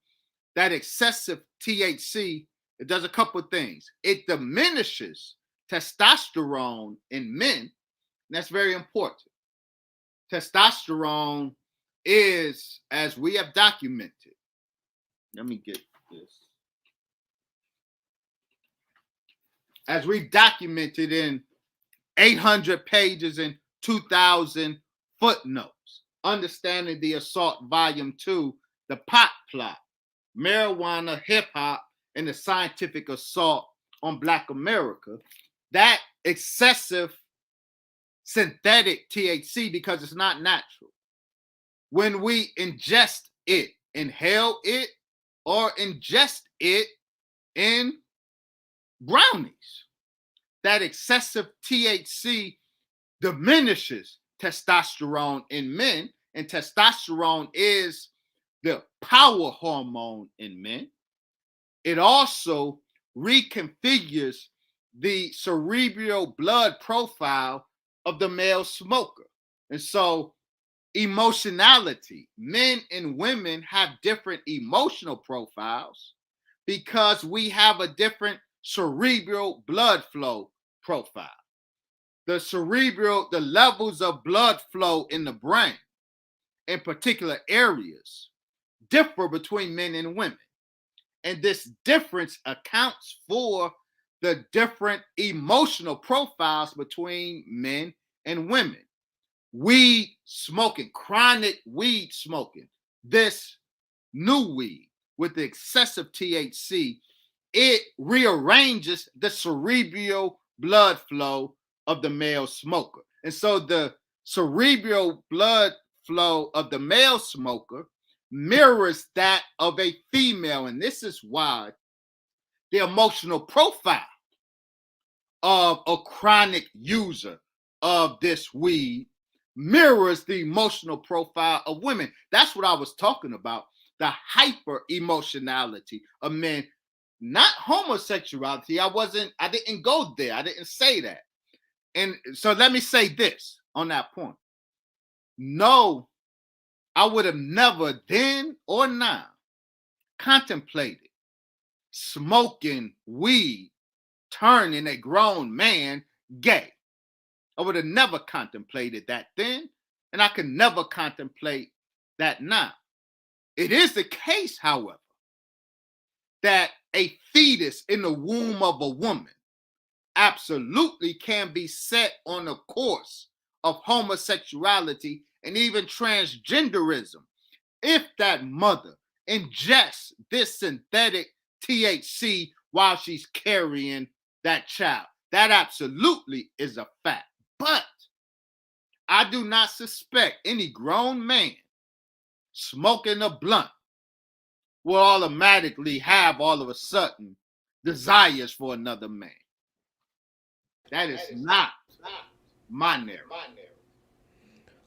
that excessive THC, it does a couple of things. It diminishes testosterone in men. That's very important. Testosterone is, as we have documented, let me get this. As we documented in 800 pages and 2,000 footnotes, Understanding the Assault, Volume 2, The Pot Plot, Marijuana, Hip Hop, and the Scientific Assault on Black America, that excessive synthetic THC, because it's not natural, when we ingest it, inhale it, or ingest it in brownies, that excessive THC diminishes testosterone in men, and testosterone is the power hormone in men. It also reconfigures the cerebral blood profile of the male smoker. And so emotionality, men and women have different emotional profiles because we have a different cerebral blood flow profile. The levels of blood flow in the brain in particular areas differ between men and women. And this difference accounts for the different emotional profiles between men and women. Weed smoking, chronic weed smoking, this new weed with the excessive THC, it rearranges the cerebral blood flow of the male smoker. And so the cerebral blood flow of the male smoker mirrors that of a female. And this is why the emotional profile of a chronic user of this weed mirrors the emotional profile of women. That's what I was talking about, the hyper emotionality of men, not homosexuality. I didn't go there. I didn't say that. And so let me say this on that point. No, I would have never then or now contemplated smoking weed turning a grown man gay. I would have never contemplated that then, and I could never contemplate that now. It is the case, however, that a fetus in the womb of a woman absolutely can be set on a course of homosexuality and even transgenderism if that mother ingests this synthetic THC while she's carrying that child. That absolutely is a fact. But I do not suspect any grown man smoking a blunt will automatically have all of a sudden desires for another man. That is not my narrative.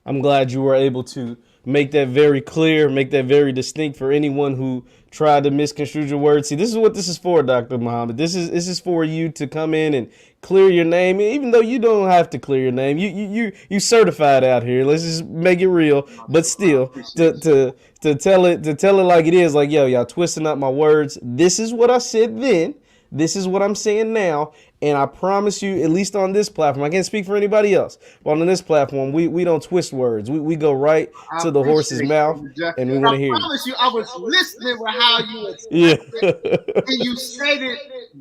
I'm glad you were able to make that very clear, make that very distinct for anyone who tried to misconstrue your words. See, this is what this is for, Dr. Muhammad. This is for you to come in and clear your name, even though you don't have to clear your name. You certified out here. Let's just make it real. But still, to tell it like it is, like, yo, y'all twisting up my words. This is what I said then. This is what I'm saying now. And I promise you, at least on this platform, I can't speak for anybody else, but on this platform, we don't twist words. We go right to the horse's mouth, and we want to hear you. I promise you, I was listening with how you expressed it, and you said it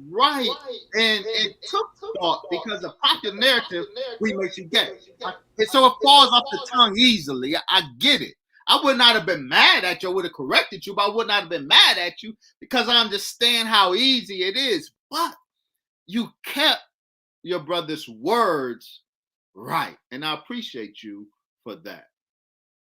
right, and it took thought, because the popular narrative, we make you gay. And so it falls off the tongue easily. I get it. I would not have been mad at you. I would have corrected you, but I would not have been mad at you because I understand how easy it is. But you kept your brother's words right, and I appreciate you for that.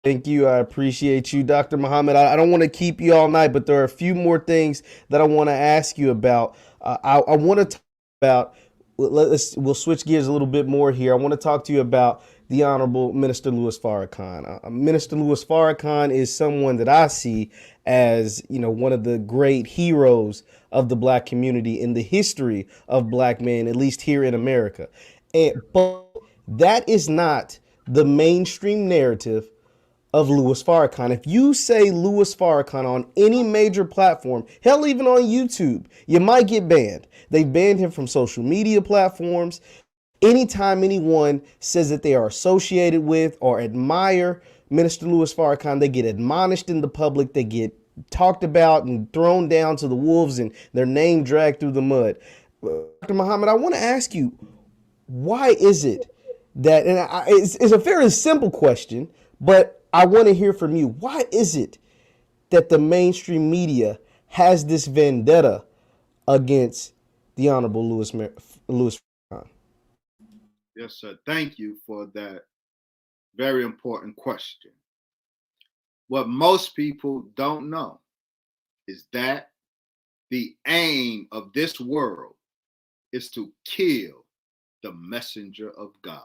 Thank you. I appreciate you, Dr. Muhammad. I don't want to keep you all night, but there are a few more things that I want to ask you about. I want to talk about, we'll switch gears a little bit more here. I want to talk to you about the Honorable Minister Louis Farrakhan. Minister Louis Farrakhan is someone that I see as, one of the great heroes of the black community in the history of black men, at least here in America. But that is not the mainstream narrative of Louis Farrakhan. If you say Louis Farrakhan on any major platform, hell, even on YouTube, you might get banned. They've banned him from social media platforms. Anytime anyone says that they are associated with or admire Minister Louis Farrakhan, they get admonished in the public, they get talked about and thrown down to the wolves and their name dragged through the mud. Dr. Muhammad, I want to ask you, why is it that, and it's a very simple question, but I want to hear from you. Why is it that the mainstream media has this vendetta against the Honorable Louis Farrakhan? Yes, sir. Thank you for that very important question. What most people don't know is that the aim of this world is to kill the messenger of God.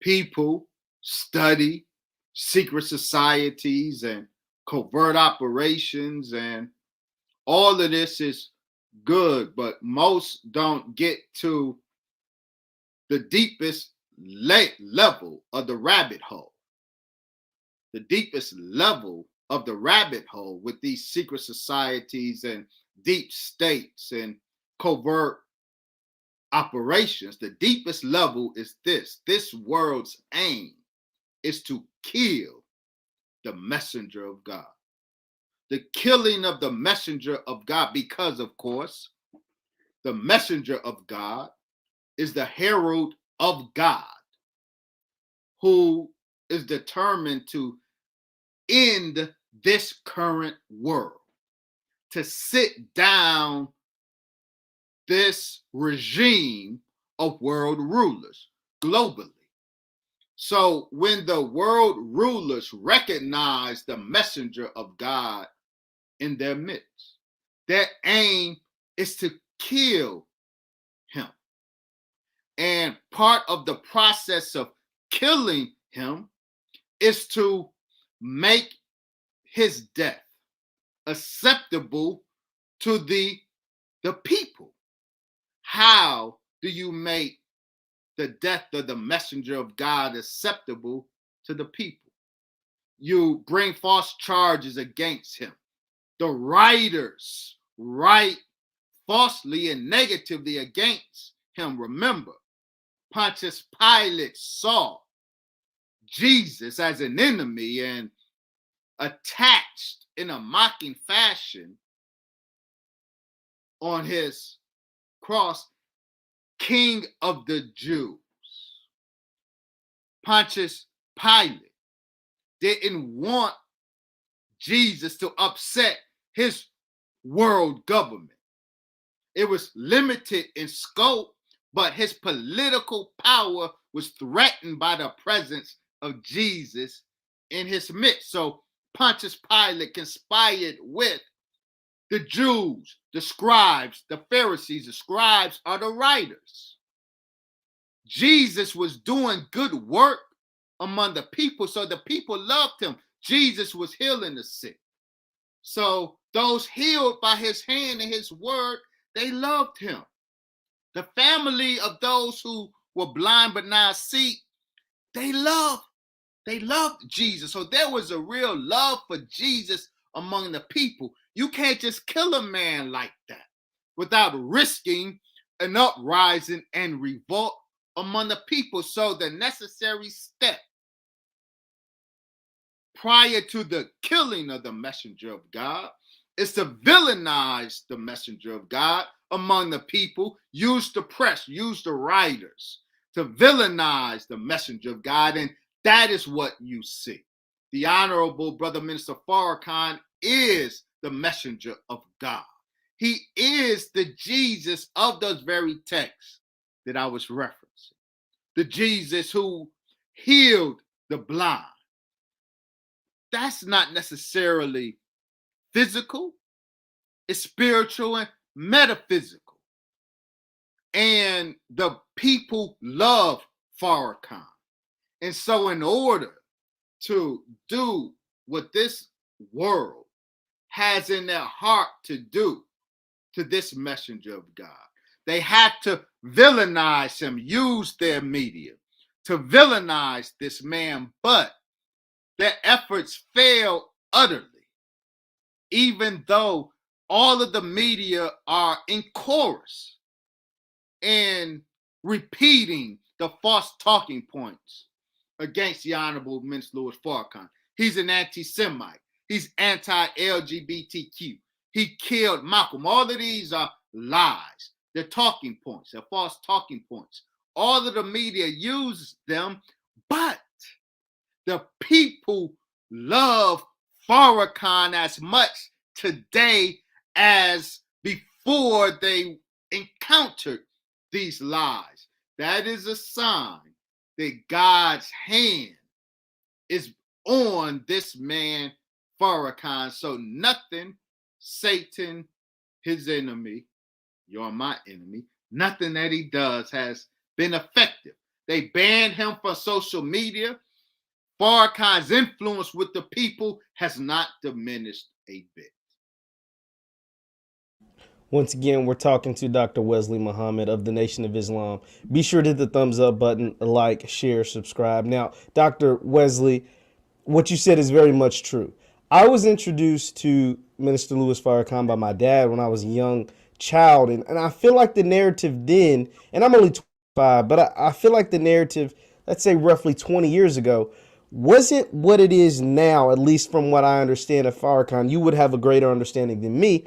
People study secret societies and covert operations, and all of this is good, but most don't get to the deepest level of the rabbit hole. The deepest level of the rabbit hole with these secret societies and deep states and covert operations, the deepest level is this. This world's aim is to kill the messenger of God. The killing of the messenger of God, because, of course, the messenger of God is the herald of God, who is determined to end this current world, to sit down this regime of world rulers globally. So when the world rulers recognize the messenger of God in their midst, their aim is to kill him. And part of the process of killing him is to make his death acceptable to the people. How do you make the death of the messenger of God acceptable to the people? You bring false charges against him. The writers write falsely and negatively against him. Remember, Pontius Pilate saw Jesus as an enemy and attached in a mocking fashion on his cross, King of the Jews. Pontius Pilate didn't want Jesus to upset his world government. It was limited in scope, but his political power was threatened by the presence of Jesus in his midst. So Pontius Pilate conspired with the Jews, the scribes, the Pharisees. The scribes are the writers. Jesus was doing good work among the people, so the people loved him. Jesus was healing the sick. So those healed by his hand and his word, they loved him. The family of those who were blind but now see, they loved Jesus. So there was a real love for Jesus among the people. You can't just kill a man like that without risking an uprising and revolt among the people. So the necessary step prior to the killing of the messenger of God is to villainize the messenger of God among the people, use the press, use the writers to villainize the messenger of God. And that is what you see. The Honorable Brother Minister Farrakhan is the messenger of God. He is the Jesus of those very texts that I was referencing. The Jesus who healed the blind. That's not necessarily physical, it's spiritual and metaphysical. And the people love Farrakhan. And so in order to do what this world has in their heart to do to this messenger of God, they had to villainize him, use their media to villainize this man, but their efforts failed utterly, even though all of the media are in chorus in repeating the false talking points against the Honorable Minister Louis Farrakhan. He's an anti-Semite. He's anti-LGBTQ. He killed Malcolm. All of these are lies. They're talking points. They're false talking points. All of the media uses them, but the people love Farrakhan as much today as before they encountered these lies. That is a sign that God's hand is on this man, Farrakhan. So nothing, Satan, his enemy, you're my enemy, nothing that he does has been effective. They banned him from social media. Farrakhan's influence with the people has not diminished a bit. Once again, we're talking to Dr. Wesley Muhamad of the Nation of Islam. Be sure to hit the thumbs up button, like, share, subscribe. Now, Dr. Wesley, what you said is very much true. I was introduced to Minister Louis Farrakhan by my dad when I was a young child. And I feel like the narrative then, and I'm only 25, but I feel like the narrative, let's say roughly 20 years ago, wasn't what it is now, at least from what I understand of Farrakhan. You would have a greater understanding than me.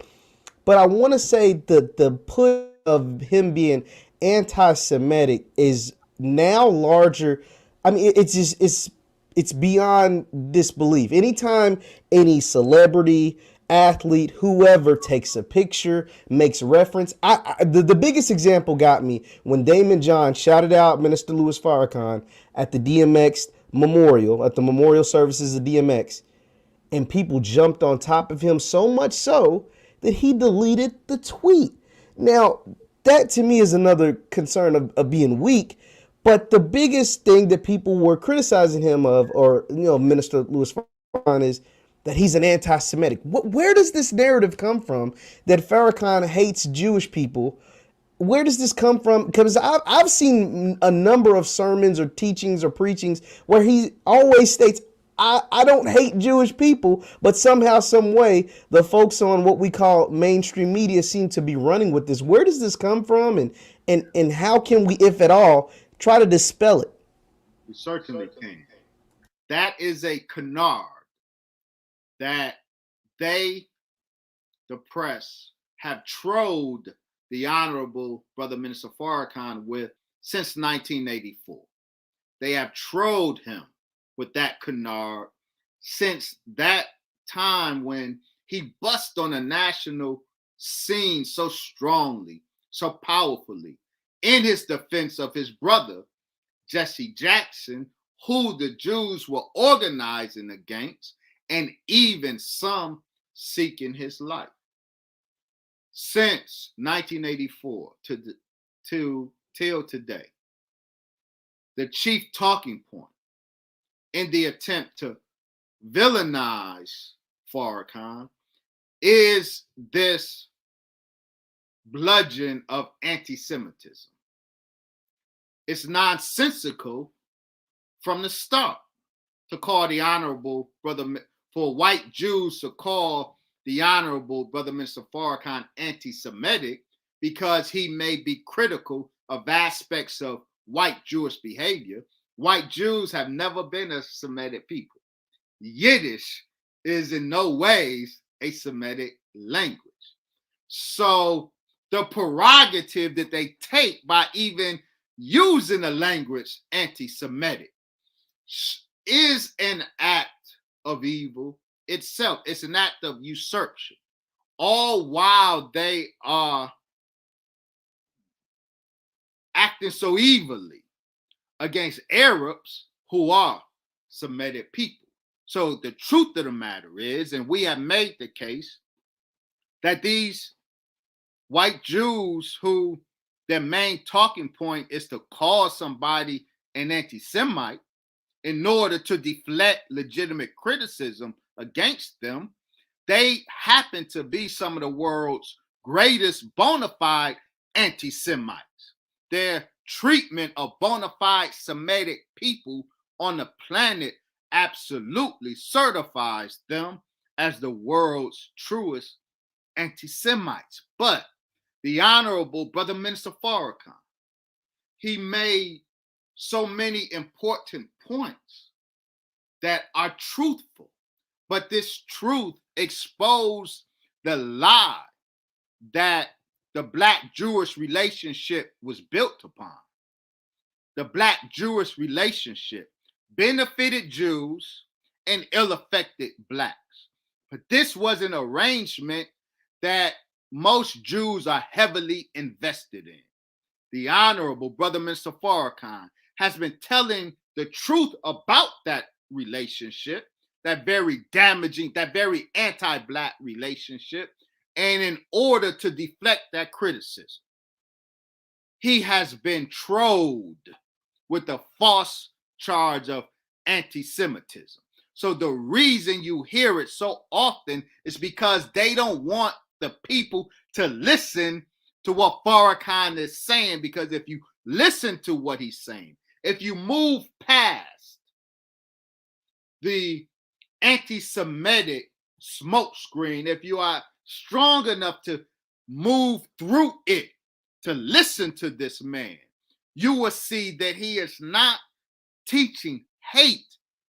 But I want to say that the push of him being anti-Semitic is now larger. I mean, it's beyond disbelief. Anytime any celebrity, athlete, whoever takes a picture, makes reference. The biggest example got me when Damon John shouted out Minister Louis Farrakhan at the DMX memorial, at the memorial services of DMX, and people jumped on top of him so much so that he deleted the tweet. Now, that to me is another concern of being weak. But the biggest thing that people were criticizing him of, or Minister Louis Farrakhan, is that he's an anti-Semitic. Where does this narrative come from that Farrakhan hates Jewish people? Where does this come from? Because I've seen a number of sermons or teachings or preachings where he always states, I don't hate Jewish people, but somehow, some way, the folks on what we call mainstream media seem to be running with this. Where does this come from, and how can we, if at all, try to dispel it? We certainly can. That is a canard that they, the press, have trolled the Honorable Brother Minister Farrakhan with since 1984. They have trolled him with that canard since that time when he bust on a national scene so strongly, so powerfully, in his defense of his brother, Jesse Jackson, who the Jews were organizing against, and even some seeking his life. Since 1984 till today, the chief talking point in the attempt to villainize Farrakhan is this bludgeon of anti-Semitism. It's nonsensical from the start to call the Honorable Brother, for white Jews to call the Honorable Brother Minister Farrakhan anti-Semitic, because he may be critical of aspects of white Jewish behavior. White Jews have never been a Semitic people. Yiddish is in no ways a Semitic language. So the prerogative that they take by even using the language anti-Semitic is an act of evil itself. It's an act of usurpation, all while they are acting so evilly against Arabs who are Semitic people. So the truth of the matter is, and we have made the case, that these white Jews who their main talking point is to call somebody an anti-Semite, in order to deflect legitimate criticism against them, they happen to be some of the world's greatest bona fide anti-Semites. Their treatment of bona fide Semitic people on the planet absolutely certifies them as the world's truest anti-Semites. But the Honorable Brother Minister Farrakhan, he made so many important points that are truthful, but this truth exposed the lie that the Black-Jewish relationship was built upon. The Black-Jewish relationship benefited Jews and ill-affected Blacks. But this was an arrangement that most Jews are heavily invested in. The Honorable Brother Minister Farrakhan has been telling the truth about that relationship, that very damaging, that very anti-Black relationship, and in order to deflect that criticism, he has been trolled with the false charge of anti-Semitism. So the reason you hear it so often is because they don't want the people to listen to what Farrakhan is saying, because if you listen to what he's saying, if you move past the anti-Semitic smokescreen, if you are strong enough to move through it, to listen to this man, you will see that he is not teaching hate.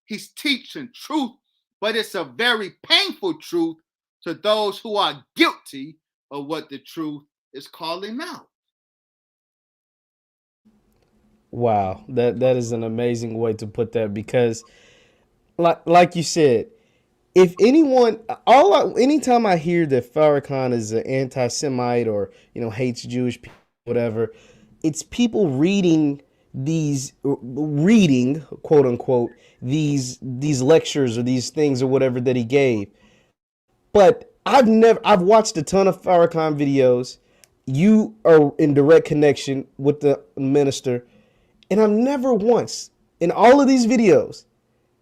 He's teaching truth, but it's a very painful truth to those who are guilty of what the truth is calling out. Wow, that is an amazing way to put that, because like you said, if anyone, anytime I hear that Farrakhan is an anti-Semite or hates Jewish people, whatever, it's people reading quote unquote these lectures or these things or whatever that he gave. But I've watched a ton of Farrakhan videos. You are in direct connection with the minister, and I've never once in all of these videos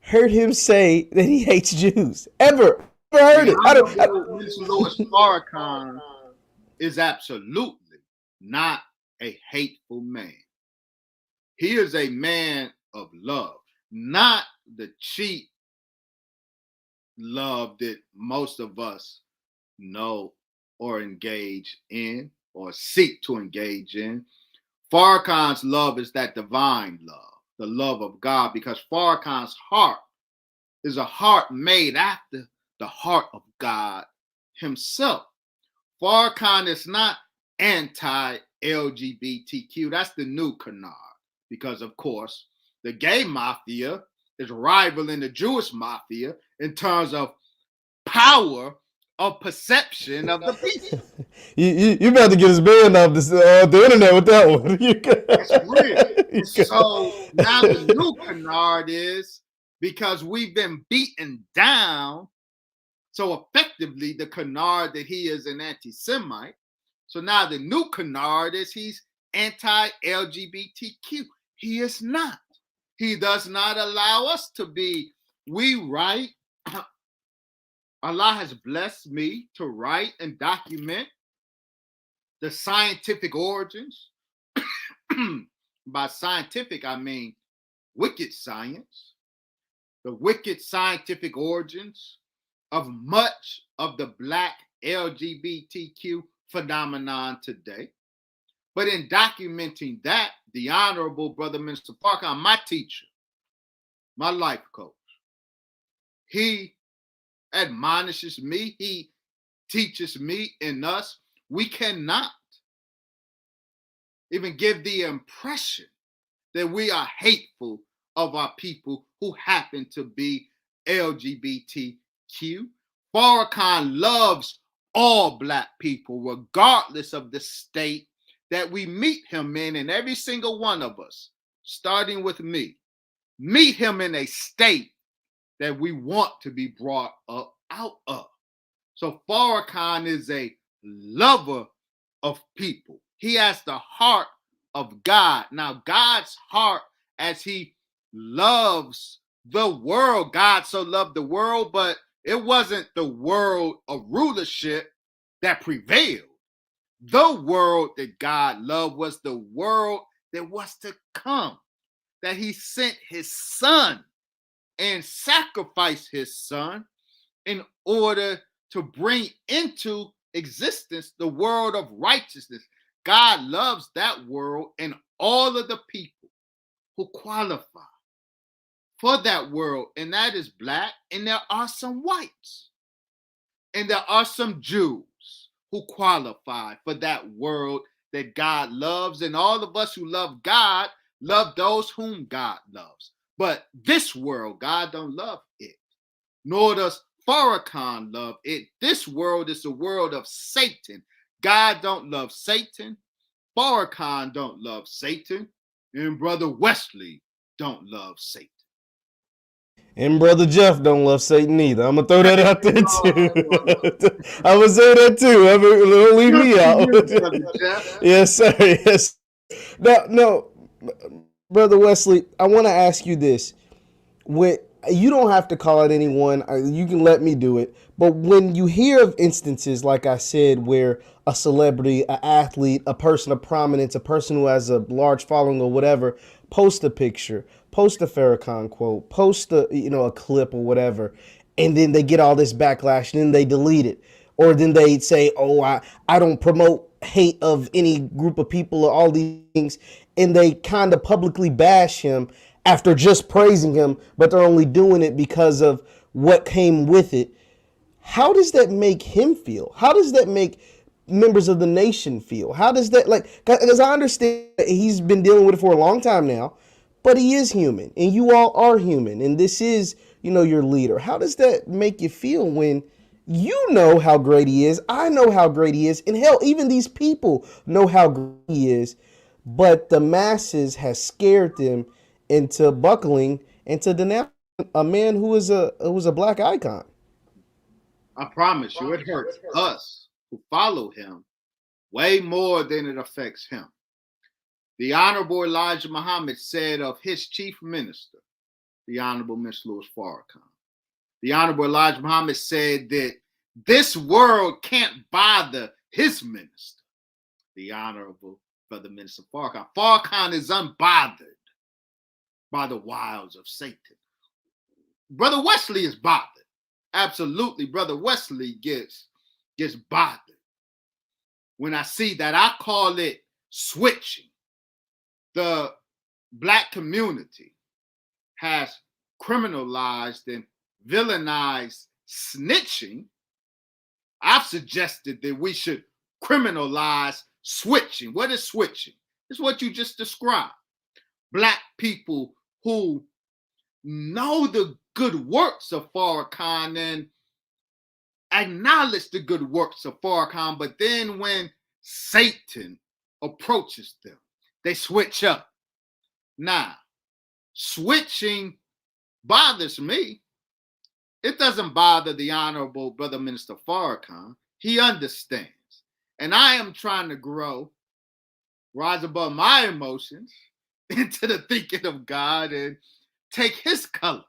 heard him say that he hates Jews. Ever heard it? Mr. Louis Farrakhan is absolutely not a hateful man. He is a man of love, not the cheap love that most of us know or engage in or seek to engage in. Farrakhan's love is that divine love, the love of God, because Farrakhan's heart is a heart made after the heart of God himself. Farrakhan is not anti-LGBTQ. That's the new canard, because, of course, the gay mafia is rivaling the Jewish mafia in terms of power of perception of the people. you about to get us banned off the internet with that one. That's real. So now the new canard is, because we've been beaten down so effectively, the canard that he is an anti-Semite. So now the new canard is he's anti-LGBTQ. He is not. He does not allow us to be. We write. Allah has blessed me to write and document the scientific origins. By scientific, I mean wicked science. The wicked scientific origins of much of the Black LGBTQ phenomenon today. But in documenting that, the Honorable Brother Minister Farrakhan, my teacher, my life coach, he admonishes me, he teaches me and us, we cannot even give the impression that we are hateful of our people who happen to be LGBTQ. Farrakhan loves all Black people, regardless of the state that we meet him in, and every single one of us, starting with me, meet him in a state that we want to be brought up out of. So Farrakhan is a lover of people. He has the heart of God. Now, God's heart, as he loves the world. God so loved the world, but it wasn't the world of rulership that prevailed. The world that God loved was the world that was to come, that he sent his son and sacrificed his son in order to bring into existence the world of righteousness. God loves that world and all of the people who qualify for that world, and that is black, and there are some whites, and there are some Jews who qualify for that world that God loves, and all of us who love God love those whom God loves. But this world, God don't love it, nor does Farrakhan love it. This world is the world of Satan. God don't love Satan. Farrakhan don't love Satan. And Brother Wesley don't love Satan. And Brother Jeff don't love Satan either. I'm gonna throw that out there too. I would say that too. I mean, don't leave me out. Yes, sir. Yes. No, Brother Wesley, I want to ask you this. When you don't have to call out anyone, you can let me do it. But when you hear of instances, like I said, where a celebrity, an athlete, a person of prominence, a person who has a large following or whatever, post a picture, post a Farrakhan quote, post a clip or whatever, and then they get all this backlash, and then they delete it, or then they say, "Oh, I don't promote hate of any group of people or all these things," and they kind of publicly bash him after just praising him, but they're only doing it because of what came with it. How does that make him feel? How does that make members of the nation feel? How does that, like, because I understand he's been dealing with it for a long time now, but he is human, and you all are human, and this is, your leader. How does that make you feel when you know how great he is? I know how great he is, and hell, even these people know how great he is, but the masses has scared them into buckling and to denounce a man who was a black icon. I promise you, it hurts us who follow him way more than it affects him. The Honorable Elijah Muhammad said of his chief minister, the Honorable Mr. Louis Farrakhan. The Honorable Elijah Muhammad said that this world can't bother his minister, the Honorable Brother Minister Farrakhan. Farrakhan is unbothered by the wiles of Satan. Brother Wesley is bothered. Absolutely, Brother Wesley gets bothered. When I see that, I call it switching. The black community has criminalized and villainized snitching. I've suggested that we should criminalize switching. What is switching? It's what you just described. Black people who know the good works of Farrakhan and acknowledge the good works of Farrakhan, but then when Satan approaches them, they switch up. Now, switching bothers me. It doesn't bother the Honorable Brother Minister Farrakhan. He understands. And I am trying to grow, rise above my emotions into the thinking of God and take his color.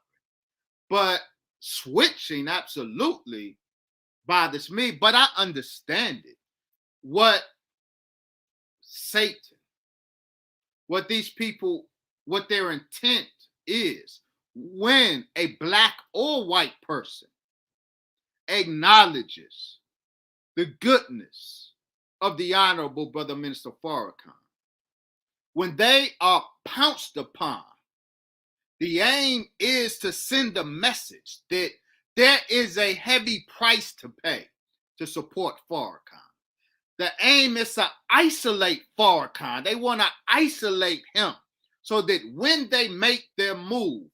But switching absolutely bothers me, but I understand it. What Satan, what these people, what their intent is when a black or white person acknowledges the goodness of the Honorable Brother Minister Farrakhan, when they are pounced upon, the aim is to send a message that there is a heavy price to pay to support Farrakhan. The aim is to isolate Farrakhan. They want to isolate him so that when they make their move,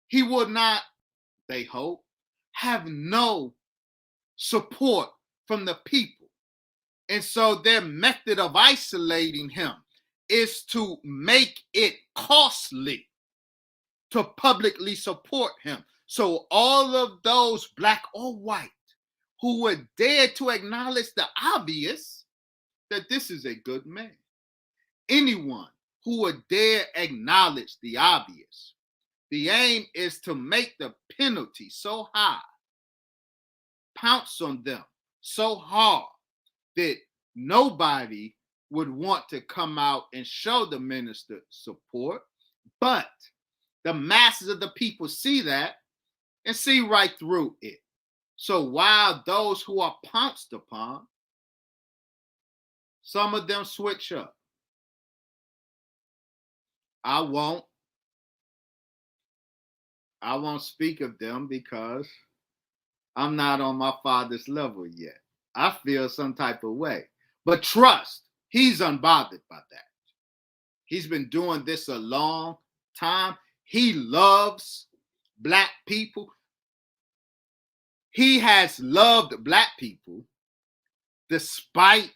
he will not, they hope, have no support from the people. And so their method of isolating him is to make it costly to publicly support him. So all of those black or white who would dare to acknowledge the obvious, that this is a good man. Anyone who would dare acknowledge the obvious, The aim is to make the penalty so high, pounce on them so hard that nobody would want to come out and show the minister support. But the masses of the people see that and see right through it. So while those who are pounced upon, some of them switch up. I won't speak of them because I'm not on my father's level yet. I feel some type of way. But trust, he's unbothered by that. He's been doing this a long time. He loves Black people. He has loved Black people despite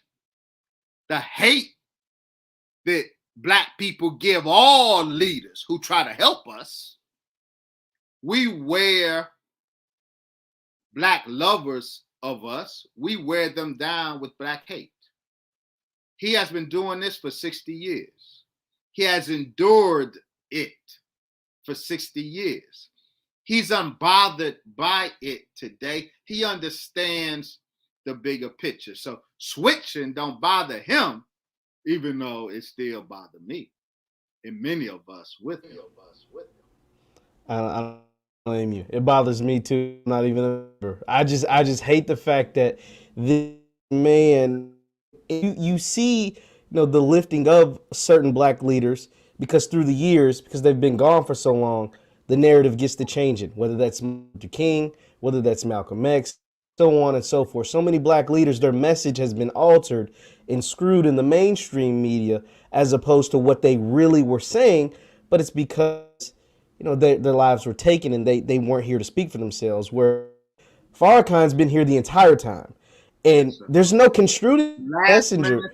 the hate that Black people give all leaders who try to help us. We wear Black lovers of us, we wear them down with Black hate. He has been doing this for 60 years. He has endured it for 60 years. He's unbothered by it today. He understands the bigger picture. So switching don't bother him, even though it still bothers me and many of us with him. I don't blame you. It bothers me too. I'm not even a member. I just hate the fact that this man. You see, the lifting of certain Black leaders because through the years, because they've been gone for so long, the narrative gets to changing. Whether that's Martin Luther King, whether that's Malcolm X, so on and so forth. So many Black leaders, their message has been altered and screwed in the mainstream media as opposed to what they really were saying. But it's because their lives were taken and they weren't here to speak for themselves. Where Farrakhan's been here the entire time, and there's no construing messenger.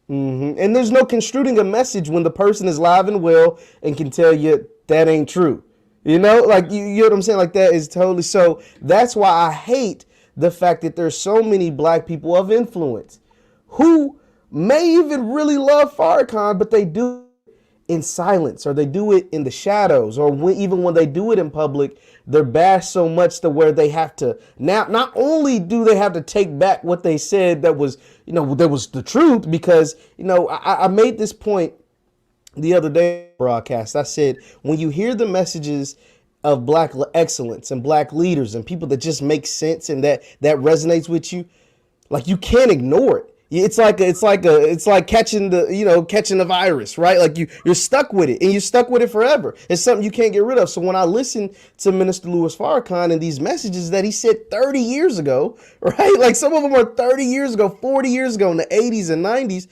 And there's no construing a message when the person is live and well and can tell you that ain't true. Like you know what I'm saying? Like that is totally so. That's why I hate the fact that there's so many Black people of influence who may even really love Farrakhan, but they do in silence, or they do it in the shadows, or even when they do it in public, they're bashed so much to where they have to now. Not only do they have to take back what they said that was the truth, because I made this point the other day broadcast. I said when you hear the messages of Black excellence and Black leaders and people that just make sense and that resonates with you, like you can't ignore it. It's like catching the virus, right? Like you're stuck with it, and you're stuck with it forever. It's something you can't get rid of. So when I listen to Minister Louis Farrakhan and these messages that he said 30 years ago, right? Like some of them are 30 years ago, 40 years ago in the 80s and 90s.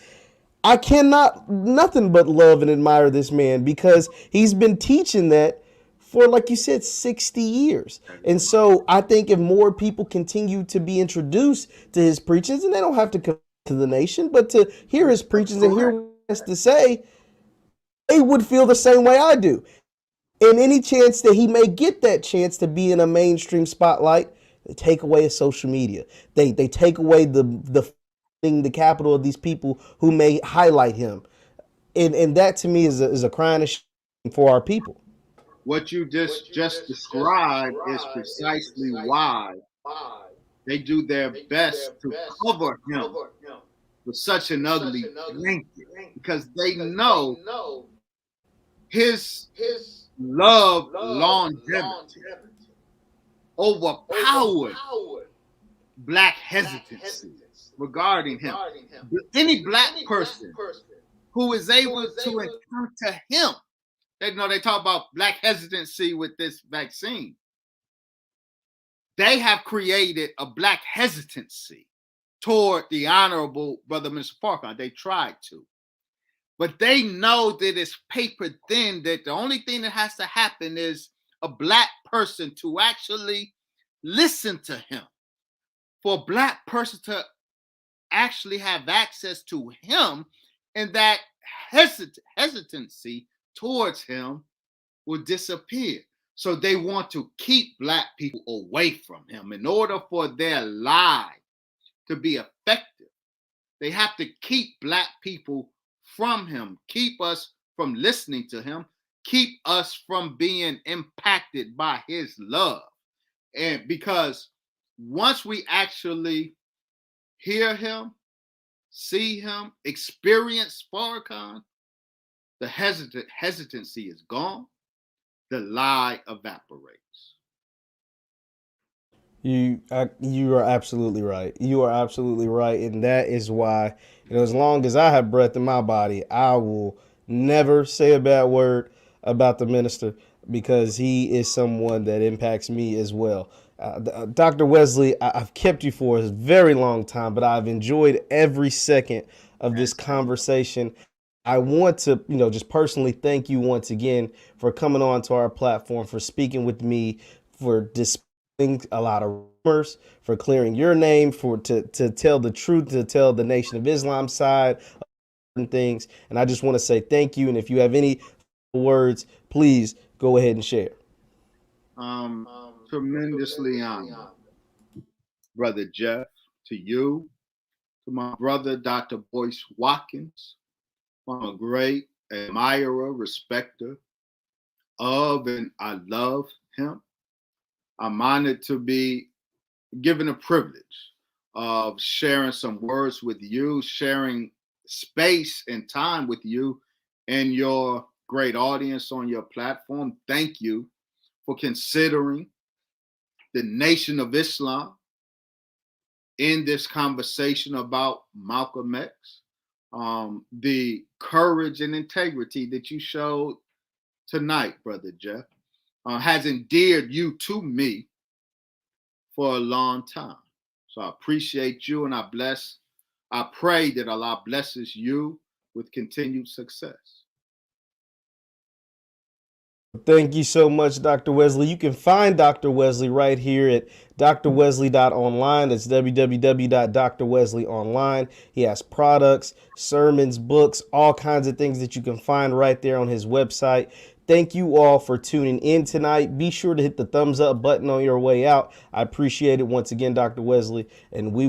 I cannot nothing but love and admire this man because he's been teaching that for, like you said, 60 years. And so I think if more people continue to be introduced to his preachings, and they don't have to come to the nation, but to hear his preachings and hear what he has to say, they would feel the same way I do. And any chance that he may get that chance to be in a mainstream spotlight, they take away his social media. They take away the capital of these people who may highlight him. And that to me is a crying shame for our people. What you just described is precisely why they do their best to cover him with such an ugly blanket, because they know his love longevity overpowered Black hesitancy regarding him. Any Black person who is able to encounter him, they talk about Black hesitancy with this vaccine. They have created a Black hesitancy toward the Honorable Brother Mr. Farrakhan. They tried to. But they know that it's paper thin, that the only thing that has to happen is a Black person to actually listen to him. For a Black person to actually have access to him, and that hesitancy towards him will disappear. So they want to keep Black people away from him. In order for their lie to be effective, they have to keep Black people from him, keep us from listening to him, keep us from being impacted by his love. And because once we actually hear him, see him, experience Farrakhan, the hesitancy is gone, the lie evaporates. You are absolutely right. You are absolutely right, and that is why, as long as I have breath in my body, I will never say a bad word about the minister because he is someone that impacts me as well. Dr. Wesley, I've kept you for a very long time, but I've enjoyed every second of this conversation. I want to, just personally thank you once again for coming on to our platform, for speaking with me, for dispelling a lot of rumors, for clearing your name, for to tell the truth, to tell the Nation of Islam side and things. And I just want to say thank you. And if you have any words, please go ahead and share. Tremendously honored, Brother Jeff, to you, to my brother, Dr. Boyce Watkins. I'm a great admirer, respecter of, and I love him. I'm honored to be given a privilege of sharing some words with you, sharing space and time with you and your great audience on your platform. Thank you for considering the Nation of Islam in this conversation about Malcolm X. The courage and integrity that you showed tonight, Brother Jeff, has endeared you to me for a long time. So I appreciate you, and I pray that Allah blesses you with continued success. Thank you so much, Dr. Wesley. You can find Dr. Wesley right here at drwesley.online. That's www.drwesleyonline. He has products, sermons, books, all kinds of things that you can find right there on his website. Thank you all for tuning in tonight. Be sure to hit the thumbs up button on your way out. I appreciate it once again, Dr. Wesley, and we